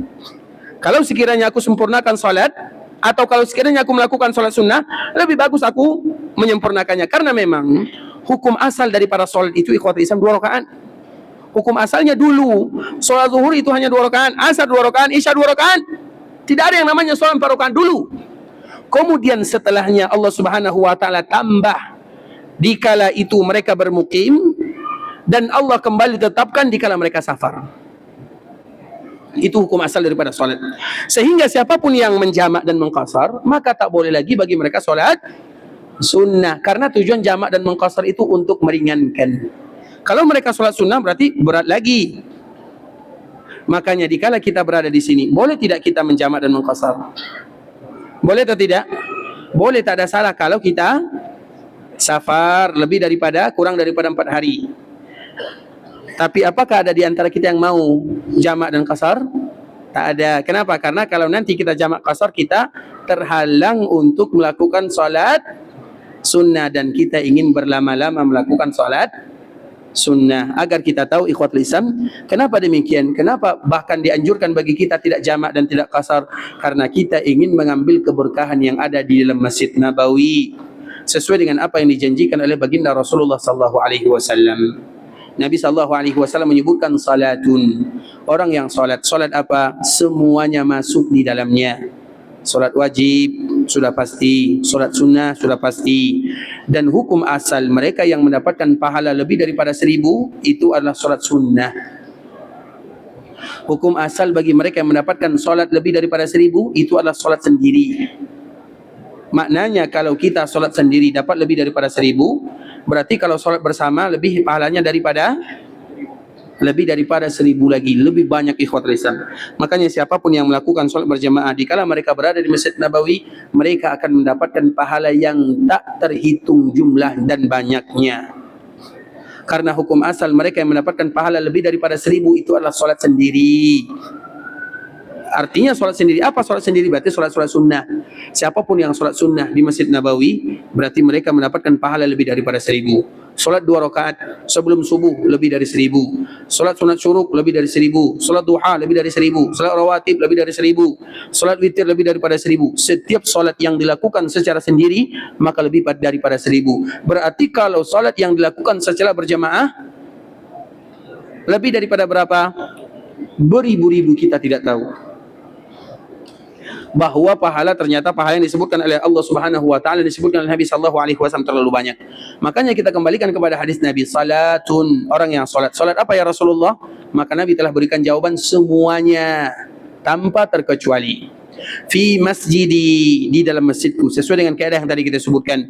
Kalau sekiranya aku sempurnakan salat, atau kalau sekiranya aku melakukan salat sunnah, lebih bagus aku menyempurnakannya. Karena memang hukum asal daripada salat itu ikhwatul Islam 2 rakaat. Hukum asalnya dulu, sholat zuhur itu hanya 2 rakaat, asar 2 rakaat, isya 2 rakaat. Tidak ada yang namanya sholat 4 rakaat dulu. Kemudian setelahnya Allah Subhanahu wa taala tambah dikala itu mereka bermukim, dan Allah kembali tetapkan dikala mereka safar. Itu hukum asal daripada sholat. Sehingga siapapun yang menjamak dan mengqasar, maka tak boleh lagi bagi mereka sholat sunnah. Karena tujuan jamak dan mengqasar itu untuk meringankan. Kalau mereka sholat sunnah berarti berat lagi. Makanya dikala kita berada di sini, boleh tidak kita menjamak dan mengqasar? Boleh atau tidak? Boleh, tak ada salah kalau kita safar lebih daripada, kurang daripada 4 hari. Tapi apakah ada di antara kita yang mau jamak dan qasar? Tak ada. Kenapa? Karena kalau nanti kita jamak qasar, kita terhalang untuk melakukan sholat sunnah, dan kita ingin berlama-lama melakukan sholat sunnah. Agar kita tahu ikhwatul Islam, kenapa demikian? Kenapa bahkan dianjurkan bagi kita tidak jamak dan tidak qasar? Karena kita ingin mengambil keberkahan yang ada di dalam Masjid Nabawi, sesuai dengan apa yang dijanjikan oleh baginda Rasulullah sallallahu alaihi wasallam. Nabi sallallahu alaihi wasallam menyebutkan salatun, orang yang salat. Salat apa? Semuanya masuk di dalamnya. Salat wajib sudah pasti, salat sunnah sudah pasti. Dan hukum asal mereka yang mendapatkan pahala lebih daripada 1000 itu adalah salat sunnah. Hukum asal bagi mereka yang mendapatkan salat lebih daripada 1000 itu adalah salat sendiri. Maknanya kalau kita salat sendiri dapat lebih daripada 1000, berarti kalau salat bersama lebih pahalanya daripada 1000 lagi, lebih banyak ikhwatul Islam. Makanya siapapun yang melakukan salat berjamaah dikala mereka berada di Masjid Nabawi, mereka akan mendapatkan pahala yang tak terhitung jumlah dan banyaknya. Karena hukum asal mereka yang mendapatkan pahala lebih daripada 1000 itu adalah salat sendiri. Artinya salat sendiri. Apa salat sendiri? Berarti salat-salat sunnah. Siapapun yang salat sunnah di Masjid Nabawi, berarti mereka mendapatkan pahala lebih daripada 1000. Salat 2 rakaat sebelum subuh lebih dari 1000. Salat sunat syuruk lebih dari 1000. Salat duha lebih dari 1000. Salat rawatib lebih dari 1000. Salat witir lebih daripada 1000. Setiap salat yang dilakukan secara sendiri maka lebih daripada 1000. Berarti kalau salat yang dilakukan secara berjamaah lebih daripada berapa? Beribu-ribu kita tidak tahu. Bahwa pahala, ternyata pahala yang disebutkan oleh Allah Subhanahu wa taala, disebutkan oleh Nabi sallallahu alaihi wasallam terlalu banyak. Makanya kita kembalikan kepada hadis Nabi, salatun, orang yang salat. Salat apa ya Rasulullah? Maka Nabi telah berikan jawaban semuanya tanpa terkecuali. Fi masjidi, di dalam masjidku, sesuai dengan kaidah yang tadi kita sebutkan.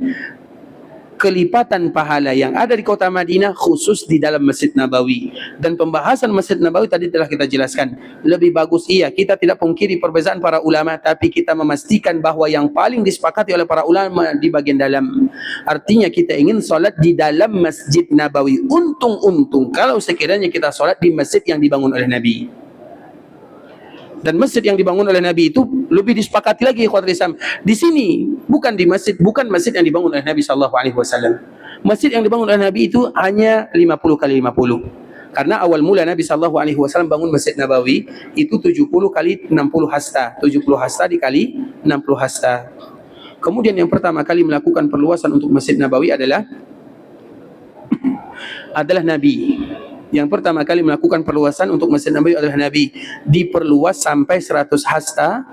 Kelipatan pahala yang ada di kota Madinah khusus di dalam Masjid Nabawi. Dan pembahasan Masjid Nabawi tadi telah kita jelaskan. Lebih bagus, iya, kita tidak pungkiri perbezaan para ulama, tapi kita memastikan bahawa yang paling disepakati oleh para ulama di bagian dalam. Artinya kita ingin solat di dalam Masjid Nabawi. Untung-untung kalau sekiranya kita solat di masjid yang dibangun oleh Nabi. Dan masjid yang dibangun oleh Nabi itu lebih disepakati lagi ikhwatul Islam. Di sini bukan di masjid, bukan masjid yang dibangun oleh Nabi sallallahu alaihi wasallam. Masjid yang dibangun oleh Nabi itu hanya 50 kali 50. Karena awal mula Nabi sallallahu alaihi wasallam bangun Masjid Nabawi itu 70 kali 60 hasta. 70 hasta dikali 60 hasta. Kemudian yang pertama kali melakukan perluasan untuk Masjid Nabawi adalah Nabi. Yang pertama kali melakukan perluasan untuk Masjid Nabawi adalah Nabi. Diperluas sampai 100 hasta,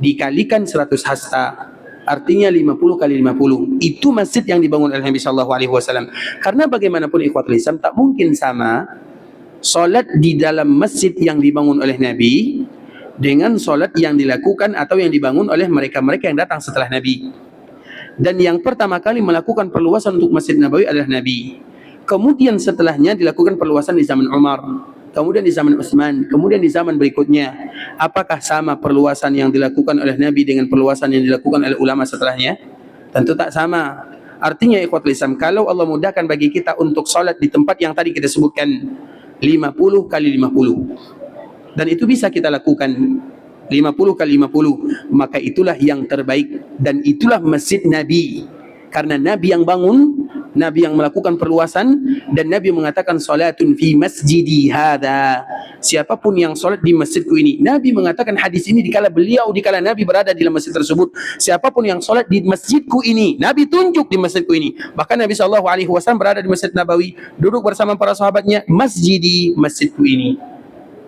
dikalikan 100 hasta. Artinya 50 kali 50. Itu masjid yang dibangun oleh Nabi sallallahu alaihi wasallam. Karena bagaimanapun ikhwatul Islam, tak mungkin sama solat di dalam masjid yang dibangun oleh Nabi dengan solat yang dilakukan atau yang dibangun oleh mereka-mereka yang datang setelah Nabi. Dan yang pertama kali melakukan perluasan untuk Masjid Nabawi adalah Nabi. Kemudian setelahnya dilakukan perluasan di zaman Umar, kemudian di zaman Utsman, kemudian di zaman berikutnya. Apakah sama perluasan yang dilakukan oleh Nabi dengan perluasan yang dilakukan oleh ulama setelahnya? Tentu tak sama. Artinya ikhwatul Islam, kalau Allah mudahkan bagi kita untuk salat di tempat yang tadi kita sebutkan 50 kali 50, dan itu bisa kita lakukan 50 kali 50, maka itulah yang terbaik dan itulah masjid Nabi. Karena Nabi yang bangun, Nabi yang melakukan perluasan, dan Nabi mengatakan salatun fi masjidi hadza. Siapapun yang salat di masjidku ini, Nabi mengatakan hadis ini dikala Nabi berada di dalam masjid tersebut. Siapapun yang salat di masjidku ini, Nabi tunjuk di masjidku ini. Bahkan Nabi SAW berada di Masjid Nabawi, duduk bersama para sahabatnya, masjidi, masjidku ini.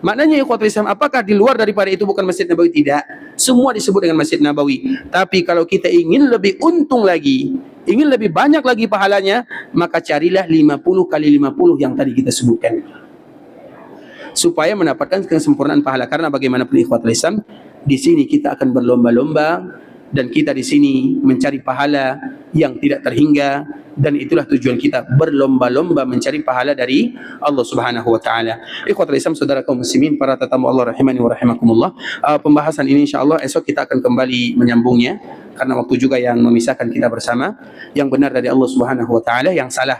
Maknanya ikhwatul Islam, apakah di luar daripada itu bukan Masjid Nabawi? Tidak. Semua disebut dengan Masjid Nabawi. Tapi kalau kita ingin lebih untung lagi, ingin lebih banyak lagi pahalanya, maka carilah 50 kali 50 yang tadi kita sebutkan, supaya mendapatkan kesempurnaan pahala. Karena bagaimanapun ikhwatul Islam, di sini kita akan berlomba-lomba, dan kita di sini mencari pahala yang tidak terhingga, dan itulah tujuan kita, berlomba-lomba mencari pahala dari Allah Subhanahu wa taala. Ikhwatul Islam, saudara kaum muslimin, para tetamu Allah rahimani wa rahimakumullah. Pembahasan ini insyaallah esok kita akan kembali menyambungnya, karena waktu juga yang memisahkan kita bersama. Yang benar dari Allah Subhanahu wa taala, yang salah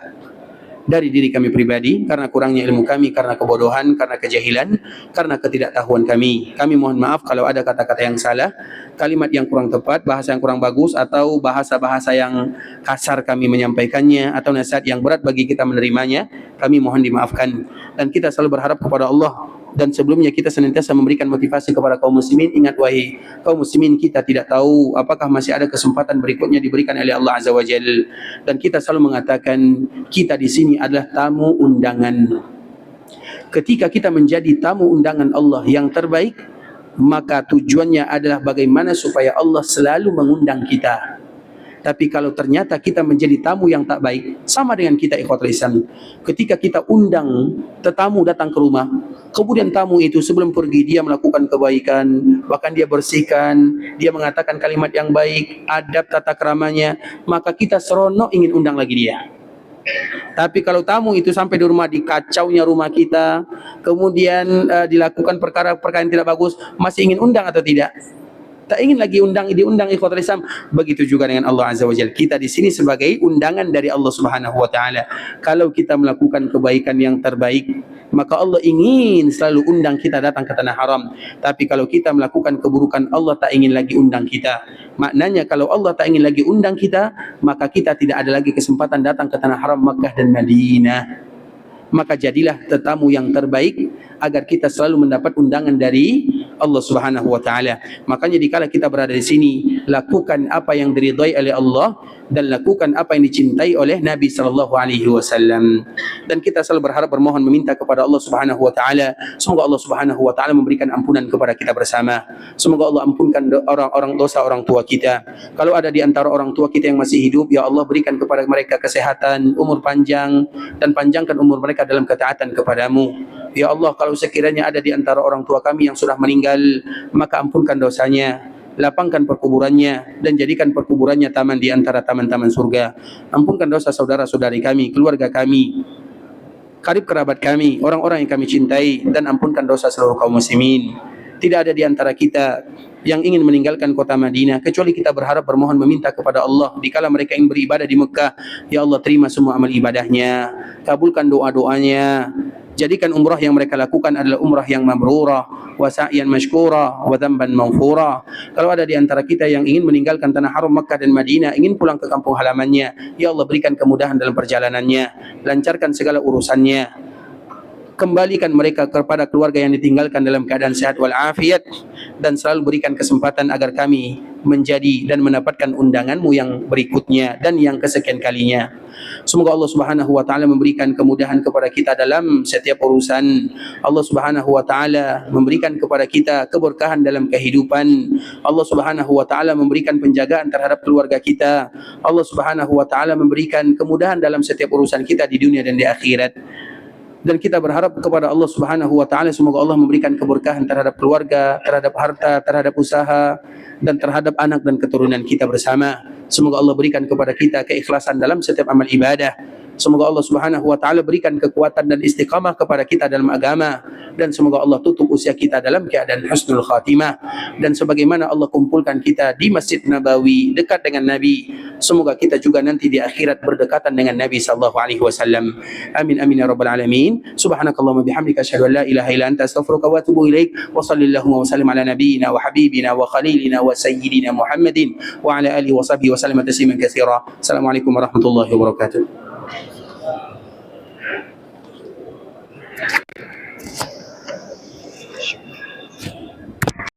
dari diri kami pribadi, karena kurangnya ilmu kami, karena kebodohan, karena kejahilan, karena ketidaktahuan kami. Kami mohon maaf kalau ada kata-kata yang salah, kalimat yang kurang tepat, bahasa yang kurang bagus, atau bahasa-bahasa yang kasar kami menyampaikannya, atau nasihat yang berat bagi kita menerimanya. Kami mohon dimaafkan. Dan kita selalu berharap kepada Allah, dan sebelumnya kita senantiasa memberikan motivasi kepada kaum muslimin. Ingat wahai kaum muslimin, kita tidak tahu apakah masih ada kesempatan berikutnya diberikan oleh Allah Azza wa Jalla. Dan kita selalu mengatakan, kita di sini adalah tamu undangan. Ketika kita menjadi tamu undangan Allah yang terbaik, maka tujuannya adalah bagaimana supaya Allah selalu mengundang kita. Tapi kalau ternyata kita menjadi tamu yang tak baik, sama dengan kita ikhwatul Islam. Ketika kita undang tetamu datang ke rumah, kemudian tamu itu sebelum pergi dia melakukan kebaikan, bahkan dia bersihkan, dia mengatakan kalimat yang baik, adab tata keramanya, maka kita seronok ingin undang lagi dia. Tapi kalau tamu itu sampai di rumah, dikacaunya rumah kita, kemudian dilakukan perkara-perkara yang tidak bagus, masih ingin undang atau tidak? Tak ingin lagi diundang ikhwatul Islam. Begitu juga dengan Allah Azza wa Jalla. Kita di sini sebagai undangan dari Allah Subhanahu wa taala. Kalau kita melakukan kebaikan yang terbaik, maka Allah ingin selalu undang kita datang ke tanah haram. Tapi kalau kita melakukan keburukan, Allah tak ingin lagi undang kita. Maknanya kalau Allah tak ingin lagi undang kita, maka kita tidak ada lagi kesempatan datang ke tanah haram Makkah dan Madinah. Maka jadilah tetamu yang terbaik agar kita selalu mendapat undangan dari Allah Subhanahu wa taala. Makanya dikala kita berada di sini, lakukan apa yang diridhai oleh Allah dan lakukan apa yang dicintai oleh Nabi sallallahu alaihi wasallam. Dan kita selalu berharap, bermohon, meminta kepada Allah Subhanahu wa taala, semoga Allah Subhanahu wa taala memberikan ampunan kepada kita bersama. Semoga Allah ampunkan orang-orang dosa orang tua kita. Kalau ada di antara orang tua kita yang masih hidup, ya Allah berikan kepada mereka kesehatan, umur panjang, dan panjangkan umur mereka dalam ketaatan kepadamu. Ya Allah, kalau sekiranya ada di antara orang tua kami yang sudah meninggal, maka ampunkan dosanya, lapangkan perkuburannya, dan jadikan perkuburannya taman di antara taman-taman surga. Ampunkan dosa saudara-saudari kami, keluarga kami, karib kerabat kami, orang-orang yang kami cintai, dan ampunkan dosa seluruh kaum muslimin. Tidak ada di antara kita yang ingin meninggalkan kota Madinah, kecuali kita berharap, bermohon, meminta kepada Allah dikala mereka ingin beribadah di Mekah, ya Allah terima semua amal ibadahnya, kabulkan doa-doanya. Jadikan umrah yang mereka lakukan adalah umrah yang mabrurah, wa sa'yan mashkura, wa dhanban maghfura. Kalau ada di antara kita yang ingin meninggalkan tanah haram Makkah dan Madinah, ingin pulang ke kampung halamannya, ya Allah berikan kemudahan dalam perjalanannya, lancarkan segala urusannya, kembalikan mereka kepada keluarga yang ditinggalkan dalam keadaan sehat walafiat, dan selalu berikan kesempatan agar kami menjadi dan mendapatkan undanganmu yang berikutnya dan yang kesekian kalinya. Semoga Allah Subhanahu wa taala memberikan kemudahan kepada kita dalam setiap urusan. Allah Subhanahu wa taala memberikan kepada kita keberkahan dalam kehidupan. Allah Subhanahu wa taala memberikan penjagaan terhadap keluarga kita. Allah Subhanahu wa taala memberikan kemudahan dalam setiap urusan kita di dunia dan di akhirat. Dan kita berharap kepada Allah Subhanahu wa taala semoga Allah memberikan keberkahan terhadap keluarga, terhadap harta, terhadap usaha dan terhadap anak dan keturunan kita bersama. Semoga Allah berikan kepada kita keikhlasan dalam setiap amal ibadah. Semoga Allah Subhanahu wa taala berikan kekuatan dan istiqamah kepada kita dalam agama, dan semoga Allah tutup usia kita dalam keadaan husnul khatimah. Dan sebagaimana Allah kumpulkan kita di Masjid Nabawi dekat dengan Nabi, semoga kita juga nanti di akhirat berdekatan dengan Nabi sallallahu alaihi wasallam. Amin amin ya rabbal alamin. Subhanakallahumma bihamdika asyhadu an la ilaha illa anta astaghfiruka wa atubu ilaik. Wa sallallahu wa sallim ala nabiyyina wa habibina wa khalilina wa sayyidina Muhammadin wa ala alihi wa sahbihi wa sallam tasliman katsira. Assalamualaikum warahmatullahi wabarakatuh.